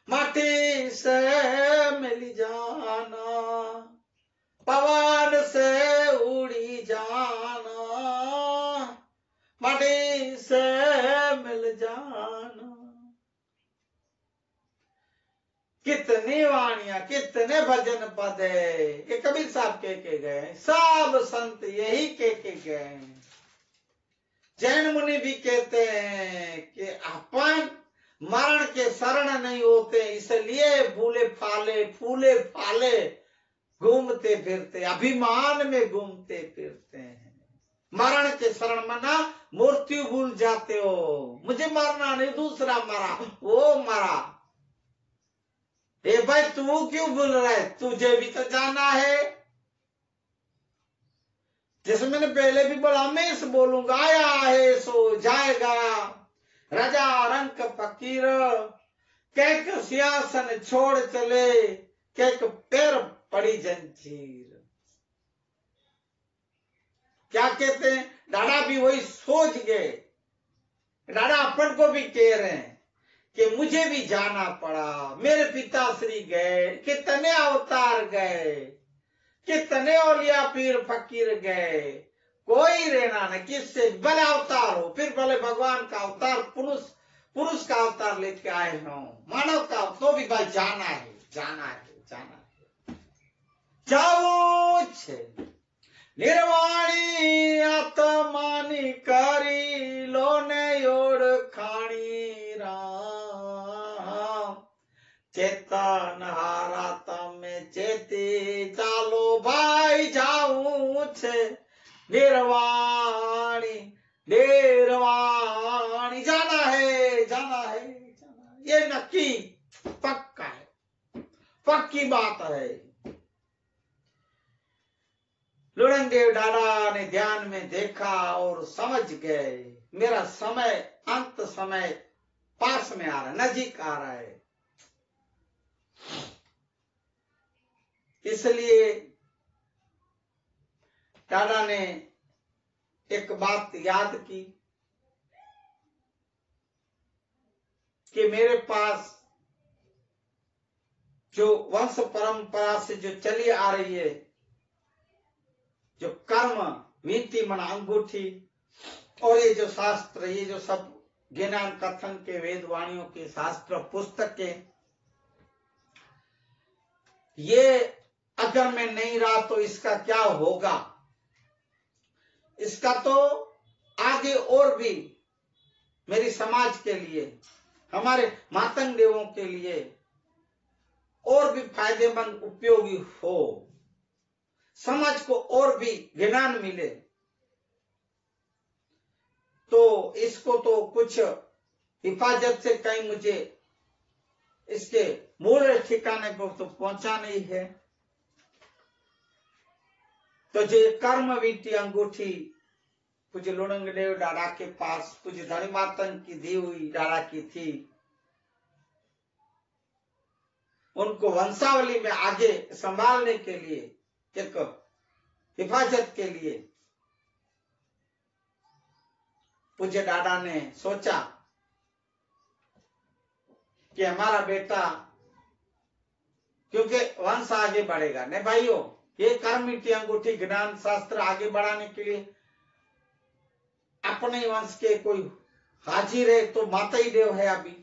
माटी से मिल जाना, पवन से उड़ी जाना, माटी से मिल जाना। कितनी वाणियां, कितने भजन पद है, ये कबीर साहब के गए, सब संत यही के गए। जैन मुनि भी कहते हैं कि अपन मरण के शरण नहीं होते, इसलिए फूले फाले घूमते फिरते, अभिमान में घूमते फिरते हैं। मरण के शरण मना, मृत्यु भूल जाते हो। मुझे मरना नहीं, दूसरा मरा, वो मरा। ए भाई, तू क्यों भूल रहा है? तुझे भी तो जाना है। जैसे मैंने पहले भी बोला, हमेशा बोलूंगा, आया है सो जाएगा, राजा रंक फकीर, कैक सिंहासन छोड़ चले, कैक पैर पड़ी जंजीर। क्या कहते हैं? डाड़ा भी वही सोच गए, डाड़ा अपन को भी कह रहे हैं कि मुझे भी जाना पड़ा। मेरे पिताश्री गए, कितने अवतार गए, कितने औलिया पीर फकीर गए, कोई रहना नहीं। किससे भले अवतार हो, फिर भले भगवान का अवतार, पुरुष का अवतार लेके आए हो, मानव का, तो भी भाई जाना है, जाना है, जाना है। जाओ छे निर्वाणी आत्मानी करी लोने ओळखाणी राम। चेतन हारा तमे चेती चालो भाई जाऊं छे निर्वाणी, निर्वाणी। जाना है, जाना है, जाना है। ये नक्की पक्का है, पक्की बात है। लुणंगदेव दादा ने ध्यान में देखा और समझ गए मेरा समय, अंत समय पास में आ रहा है, नजीक आ रहा है। इसलिए दादा ने एक बात याद की कि मेरे पास जो वंश परंपरा से जो चली आ रही है, जो कर्म वीति मन अंगूठी और ये जो शास्त्र, ये जो सब ज्ञान कथन के वेद वाणियों के शास्त्र पुस्तकें, ये अगर मैं नहीं रहा तो इसका क्या होगा। इसका तो आगे और भी मेरी समाज के लिए, हमारे मातंग देवों के लिए और भी फायदेमंद उपयोगी हो, समाज को और भी ज्ञान मिले, तो इसको तो कुछ हिफाजत से कहीं मुझे इसके मूल ठिकाने पर तो पहुंचा नहीं है। तो जो कर्म वीटी अंगूठी कुछ लुणंगदेव दादा के पास, कुछ धनी मातंग की दी हुई दादा की थी, उनको वंशावली में आगे संभालने के लिए, एक हिफाजत के लिए पूज्य दादा ने सोचा कि हमारा बेटा, क्योंकि वंश आगे बढ़ेगा। नहीं भाइयों, ये कर्म की अंगूठी ज्ञान शास्त्र आगे बढ़ाने के लिए अपने वंश के कोई हाजिर है तो माताई देव है। अभी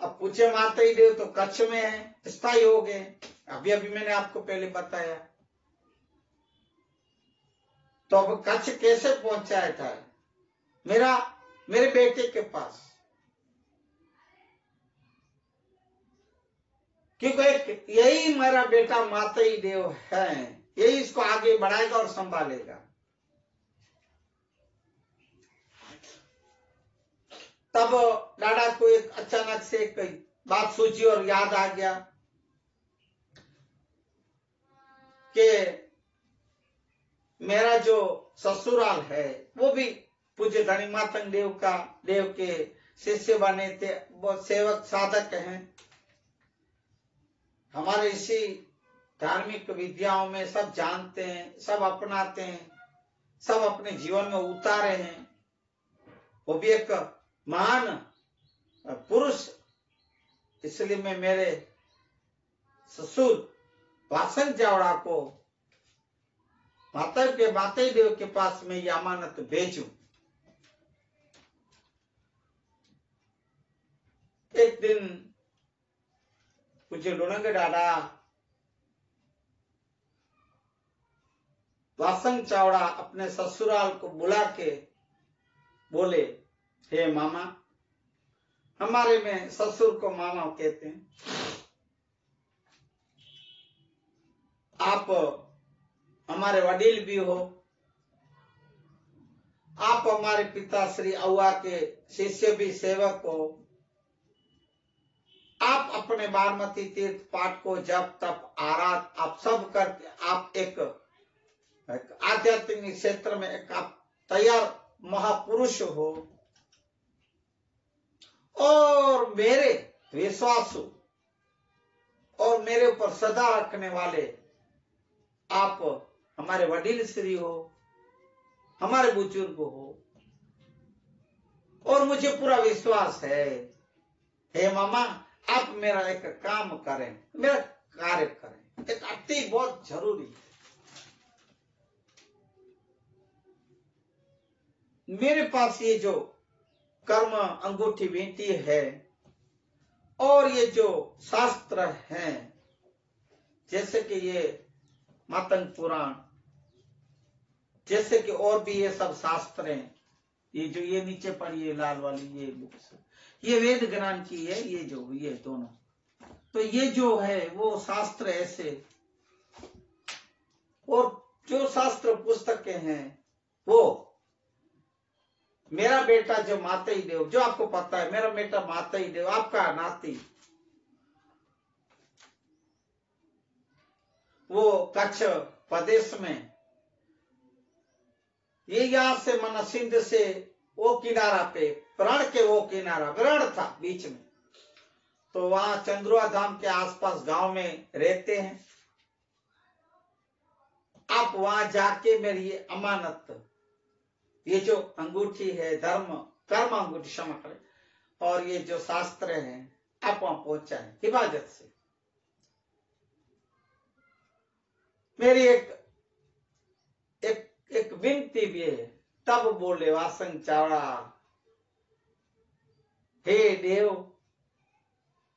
अब पूछे माताई देव तो कच्छ में है, स्थायी हो गए। अभी अभी मैंने आपको पहले बताया। तो अब कच्छ कैसे पहुंचाया था मेरे बेटे के पास, क्योंकि यही मेरा बेटा माताई देव है, यही इसको आगे बढ़ाएगा और संभालेगा। तब दादा को एक अचानक से एक बात सूझी और याद आ गया कि मेरा जो ससुराल है वो भी पूज्य धनी मातंग देव के शिष्य बने थे, वो सेवक साधक हैं। हमारे इसी धार्मिक विद्याओं में सब जानते हैं, सब अपनाते हैं, सब अपने जीवन में उतारे हैं। वो भी एक महान पुरुष। इसलिए मैं मेरे ससुर वासन चावड़ा को माताई देव के पास में ये अमानत भेजूं। एक दिन मुझे लुणंग दादा वासन चावड़ा अपने ससुराल को बुला के बोले, हे मामा, हमारे में ससुर को मामा कहते हैं, आप हमारे वडील भी हो, आप हमारे पिता श्री अव्वा के शिष्य भी सेवक हो। आप अपने बारमती तीर्थ पाठ को जब तप आराध आप सब करते, आप एक आध्यात्मिक क्षेत्र में एक आप तैयार महापुरुष हो, और मेरे विश्वासु और मेरे ऊपर सदा रखने वाले आप हमारे वडील श्री हो, हमारे बुजुर्ग हो, और मुझे पूरा विश्वास है, हे मामा आप मेरा एक काम करें, मेरा कार्य करें, एक अति बहुत जरूरी है। मेरे पास ये जो कर्म अंगूठी विनती है और ये जो शास्त्र हैं, जैसे कि ये मातंग पुराण, जैसे कि और भी ये सब शास्त्र हैं, ये जो ये नीचे पड़ी है लाल वाली ये बुक्स, ये वेद ज्ञान की है, ये जो ये दोनों, तो ये जो है वो शास्त्र ऐसे, और जो शास्त्र पुस्तकें हैं वो मेरा बेटा जो मातई देव, जो आपको पता है मेरा बेटा मातई देव, आपका नाती, वो कच्छ प्रदेश में, ये यहां से मन सिंध से वो किनारा पे, प्रण के वो किनारा व्रण था बीच में, तो वहां चंद्रुआ धाम के आसपास गांव में रहते हैं। आप वहां जाके मेरी ये अमानत, ये जो अंगूठी है धर्म कर्म अंगूठी, क्षमा करें, और ये जो शास्त्र है आप वहां पहुंचाएं हिफाजत से। मेरी एक विनती भी है। तब बोले वासंग चावड़ा, हे देव,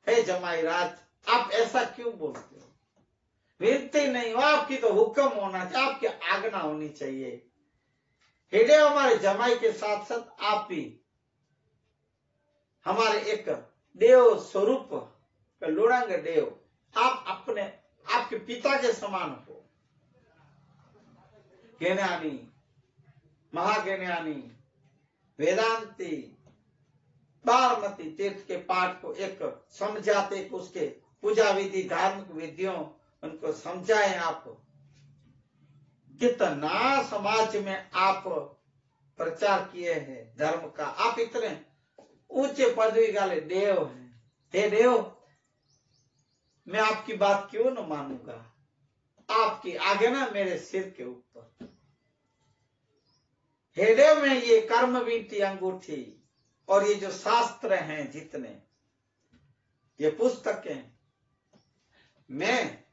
हे जमाई राज, आप ऐसा क्यों बोलते हो? विनती नहीं हो, आपकी तो हुक्म होना चाहिए, आपकी आज्ञा होनी चाहिए। हे देव, हमारे जमाई के साथ साथ आप भी हमारे एक देव स्वरूप लुड़ंग देव, आप अपने आपके पिता के समान हो। ज्ञानी, महाज्ञानी, वेदांती, बारमती तीर्थ के पाठ को एक समझाते, उसके पूजा विधि धार्मिक विधियों उनको समझाएं। आप कितना समाज में आप प्रचार किए हैं धर्म का, आप इतने ऊंचे पदवी वाले देव हैं। हे देव, मैं आपकी बात क्यों न मानूंगा, आपकी आज्ञा मेरे सिर के ऊपर। हे देव, मैं ये कर्म विनती अंगूठी और ये जो शास्त्र हैं जितने, ये पुस्तकें, मैं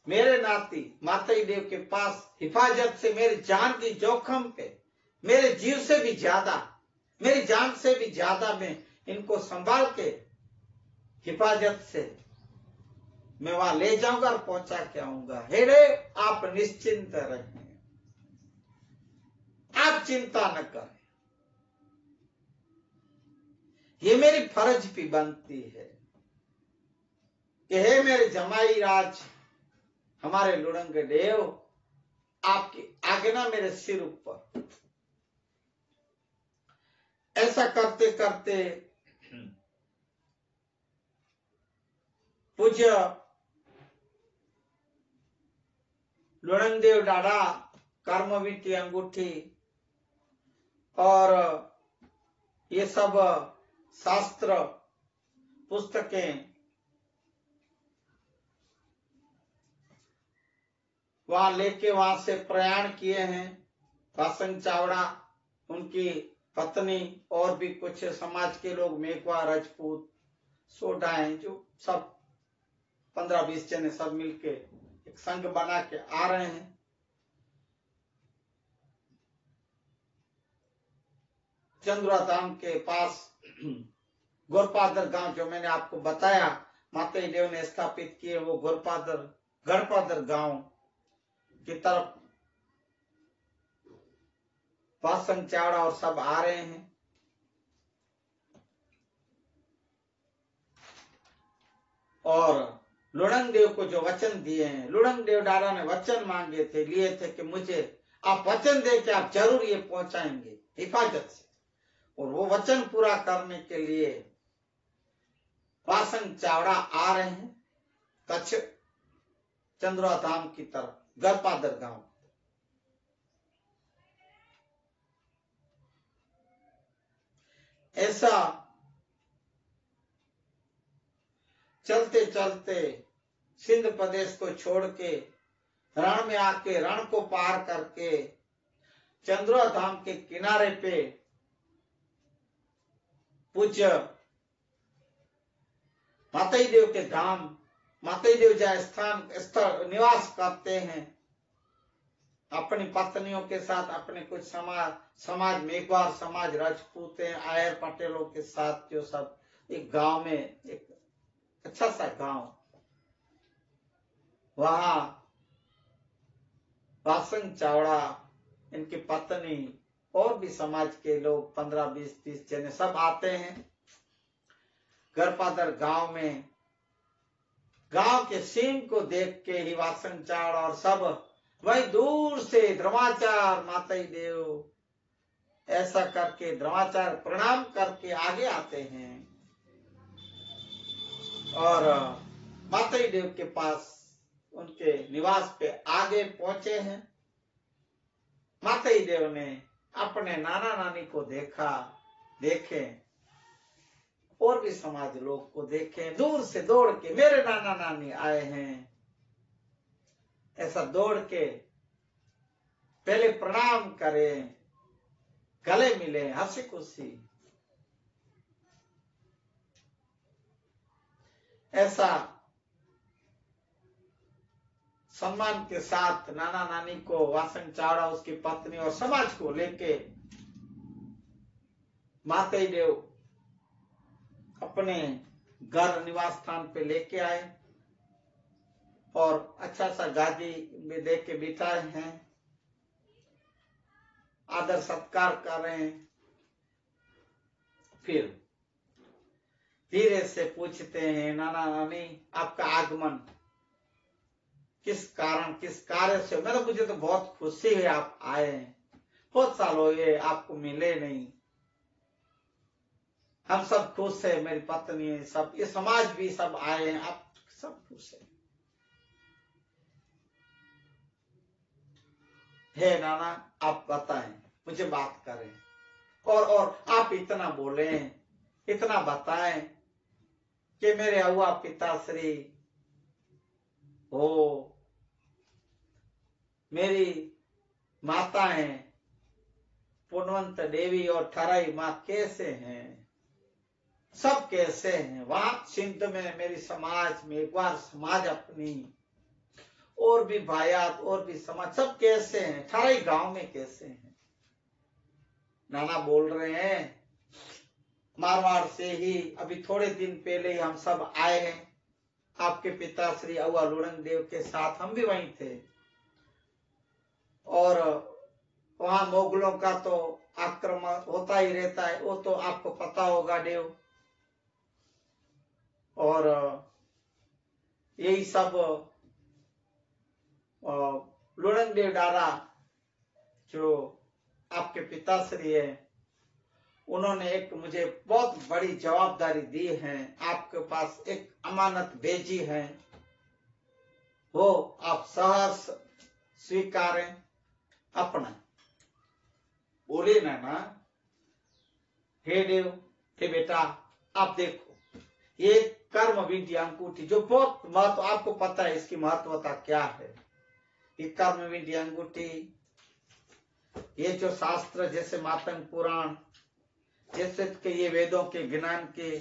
मेरे नाती माताई देव के पास हिफाजत से, मेरी जान की जोखम पे, मेरे जीव से भी ज्यादा, मेरी जान से भी ज्यादा मैं इनको संभाल के हिफाजत से मैं वहां ले जाऊंगा और पहुंचा के आऊंगा। हे देव, आप निश्चिंत रहें, आप चिंता न करें। ये मेरी फर्ज भी बनती है कि हे मेरे जमाई राज, हमारे लुड़ंग देव, आपकी आज्ञा मेरे सिर ऊपर। ऐसा करते करते पूज्य लुड़ंग देव डाड़ा कर्मविधि अंगूठी और ये सब शास्त्र पुस्तकें वहां लेके वहां से प्रयाण किए हैं। वासंग चावड़ा, उनकी पत्नी और भी कुछ समाज के लोग, मेघवा, राजपूत, सोडाएं, जो सब 15-20 जने सब मिलके एक संघ बना के आ रहे हैं। चंद्रुआ धाम के पास गोरपादर गांव, जो मैंने आपको बताया माताई देव ने स्थापित किए, वो गढ़पादर गांव की तरफ वासंग चावड़ा और सब आ रहे हैं। और लुड़ंग देव को जो वचन दिए हैं, लुड़ंग देव डारा ने वचन मांगे थे, लिए थे कि मुझे आप वचन दे के आप जरूर ये पहुंचाएंगे हिफाजत से, और वो वचन पूरा करने के लिए वासंग चावड़ा आ रहे हैं कच्छ चंद्रुआ धाम की तरफ, गढ़पादर गांव। ऐसा चलते चलते सिंध प्रदेश को छोड़ के रण में आके, रण को पार करके चंद्रुआ धाम के किनारे पे पूज्य माताई देव के धाम, माताई देव जहाँ स्थान स्थल निवास करते हैं, अपनी पत्नियों के साथ, अपने कुछ समाज मेघवार समाज, राजपूत आयर पटेलों के साथ, जो सब एक गांव में, एक अच्छा सा गांव, वहां वासंग चावड़ा, इनकी पत्नी और भी समाज के लोग 15, 20, 30 जने सब आते हैं। गरपादर गांव में, गांव के सीन को देख के ही वासंग चावड़ा और सब वही दूर से द्रवाचार माताई देव ऐसा करके द्रवाचार प्रणाम करके आगे आते हैं और माताई देव के पास उनके निवास पे आगे पहुंचे हैं। माताई देव ने अपने नाना नानी को देखे और भी समाज लोग को देखे, दूर से दौड़ के मेरे नाना नानी आए हैं, ऐसा दौड़ के पहले प्रणाम करें, गले मिले, हंसी खुशी, ऐसा सम्मान के साथ नाना नानी को वासंग चावड़ा, उसकी पत्नी और समाज को लेके माताई देव अपने घर निवास स्थान पे लेके आए और अच्छा सा गादी में दे के बिठाए हैं, आदर सत्कार कर रहे हैं। फिर धीरे से पूछते हैं, नाना नानी आपका आगमन किस कारण, किस कार्य से? मतलब मुझे तो बहुत खुशी है आप आए हैं, बहुत साल हो गए आपको मिले नहीं, हम सब खुश है, मेरी पत्नी सब, ये समाज भी सब आए हैं, आप सब खुश है। हे नाना आप बताएं, मुझे बात करें, और आप इतना बोले, इतना बताएं कि मेरे अव्वा पिताश्री हो, मेरी माताएं पुनवंत देवी और ठराई माँ कैसे हैं, सब कैसे हैं, वहां सिंध में मेरी समाज में एक बार समाज अपनी और भी भायात और भी समाज सब कैसे हैं, ठराई गांव में कैसे हैं? नाना बोल रहे हैं मारवाड़ से ही अभी थोड़े दिन पहले ही हम सब आए हैं, आपके पिता श्री अव्वा लुड़ंग देव के साथ हम भी वहीं थे, और वहां मोगलों का तो आक्रमण होता ही रहता है, वो तो आपको पता होगा देव, और यही सब लुड़ंग देव डारा जो आपके पिताश्री है, उन्होंने एक मुझे बहुत बड़ी जवाबदारी दी है, आपके पास एक अमानत भेजी है, वो आप सहर्ष स्वीकारें, अपना। बोले नाना, हे देव, हे बेटा, आप देखो ये कर्म विधि अंगूठी जो बहुत महत्व, आपको पता है इसकी महत्वता क्या है। ये कर्म विधि अंगूठी, ये जो शास्त्र जैसे मातंग पुराण जैसे के ये वेदों के ज्ञान के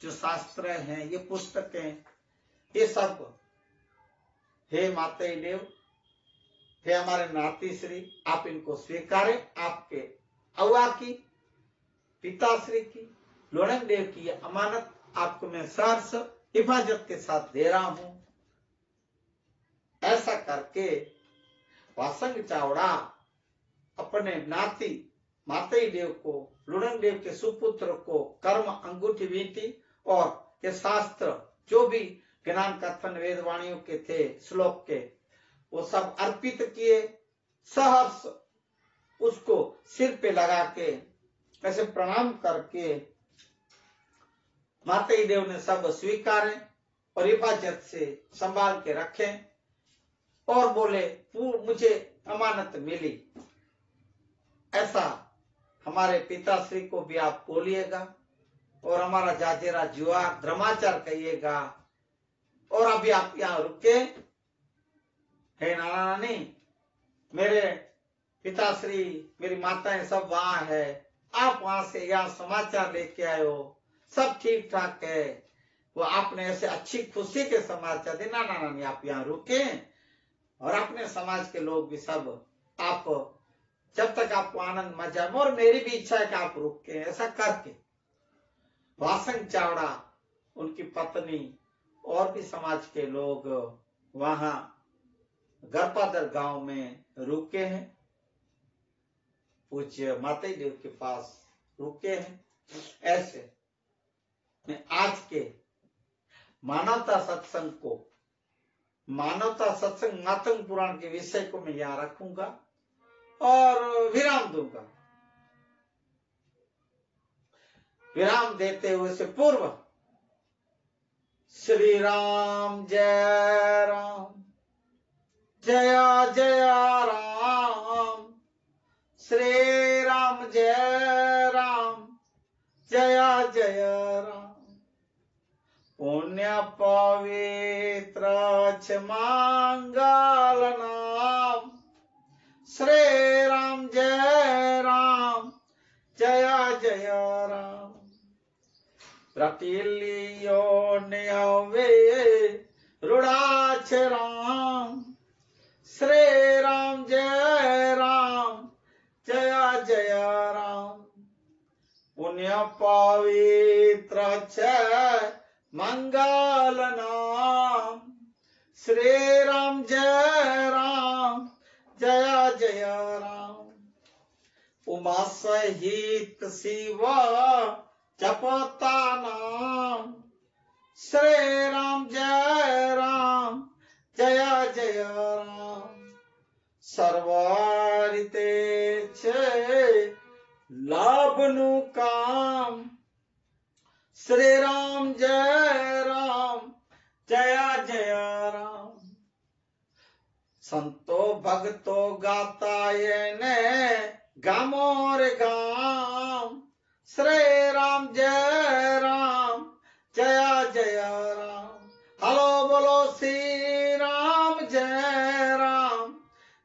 जो शास्त्र हैं, ये पुस्तकें, ये सब हे माताई देव, हे हमारे नातीश्री, आप इनको स्वीकारें, आपके अव्वा की, पिताश्री की, लुड़ंग देव की अमानत आपको मैं सहर्ष हिफाजत के साथ दे रहा हूं। ऐसा करके वासंग चावड़ा अपने नाती माताई देव को, लुड़ंग देव के सुपुत्र को कर्म अंगूठी विधि और ये शास्त्र जो भी ज्ञान कथन वेदवाणियों के थे, श्लोक के, वो सब अर्पित किए, सहर्ष उसको सिर पे लगा के ऐसे प्रणाम करके माताई देव ने सब स्वीकारे और हिफाजत से संभाल के रखे और बोले मुझे अमानत मिली, ऐसा हमारे पिताश्री को भी आप बोलिएगा और हमारा जाजेरा जुआ धर्माचार कहिएगा, और अभी आप यहाँ रुके, हे नाना नानी, मेरे पिताश्री, मेरी माताएं सब वहां है, आप वहां से यहाँ समाचार लेके आए हो, सब ठीक ठाक है, वो आपने ऐसे अच्छी खुशी के समाचार दे। ना ना ना, नहीं, आप यहाँ रुके और अपने समाज के लोग भी सब, आप जब तक आपको आनंद मजा, और मेरी भी इच्छा है कि आप रुक के ऐसा करके वासंग चावड़ा, उनकी पत्नी और भी समाज के लोग वहां गरपादर गांव में रुके हैं, पूज्य माता देव के पास रुके हैं। ऐसे मैं आज के मानवता सत्संग को, मानवता सत्संग मातंग पुराण के विषय को मैं यहाँ रखूंगा और विराम दूंगा। विराम देते हुए से पूर्व श्री राम जय राम, जया जया राम, श्री राम जय राम, जया जया राम। पुण्य पवित्र मंगल नाम, श्री राम जय राम, जया जया राम। प्रतिलियो न्यवे रुड़ाछ राम, श्री राम जय राम, जया जया राम। पुण्य पवित्र मंगल नाम, श्री राम जय राम, जया जया राम। उमा सहित शिव जपता नाम, श्री राम जय राम, जया जया राम। सर्वारिते लाभ नु काम, श्री राम जय राम, जया जया राम। संतो भक्तो गाता ने गामोर गाम, श्री राम जय राम, जया जया राम। हलो बोलो श्री राम जय राम,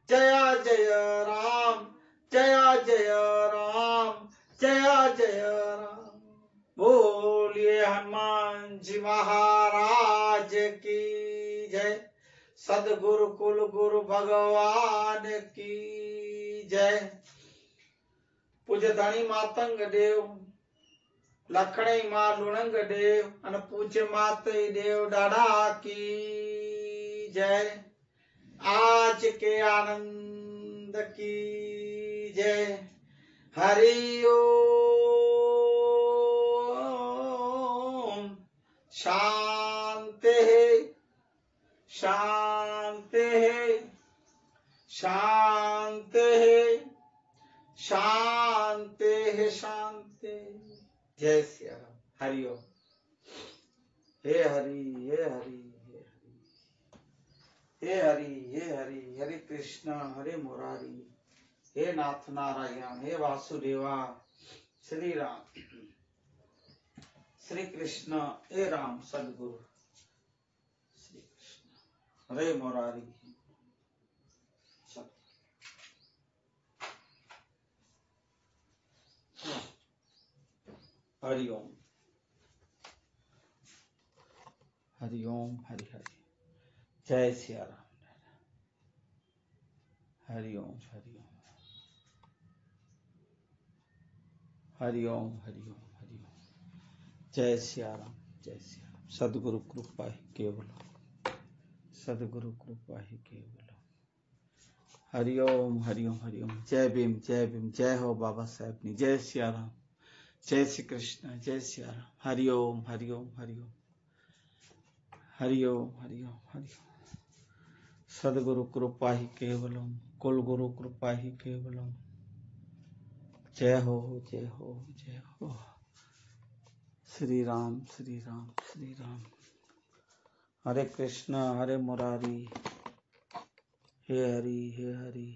जया जया राम, जया जया राम, जया जया राम। बोलिए हनुमान जी महाराज की जय, सदगुरु कुल गुरु भगवान की जय। पूज्य धनी मातंग देव, लखणी मां लुणंग देव अन पूज्य माते देव डाढ़ा की जय। आज के आनंद की जय। हरि ओम। शांति शांति शांति शांति शांति। जय सिया राम। हरि ओम। हे हरि हे हरि हे हरि हे हरि, हरे कृष्ण हरे मुरारी, हे नाथ नारायण, हे वासुदेवा, श्री राम श्री कृष्ण, हे राम सदगुरु श्री कृष्ण, हरे मुरारी। हरि ओम हरि ओम हरि हरि। जय सिया राम। हरि ओम हरि ओम हरि ओम हरि ओम हरि ओम। जय सिया राम जय सिया राम। सदगुरु कृपा ही केवल, सदगुरु कृपा ही केवल। हरि ओम हरि ओम हरि ओम। जय भीम जय भीम। जय हो बाबा साहेब नी। जय सिया राम, जय श्री कृष्ण, जय सिया राम। हरि ओम हरि ओम हरि ओम हरि ओम हरि ओम हरि ओम। सदगुरु कृपा ही केवलम, कुल गुरु कृपा ही केवलम। जय हो जय हो जय हो। श्री राम श्री राम श्री राम। हरे कृष्ण हरे मुरारी, हे हरि हे हरि।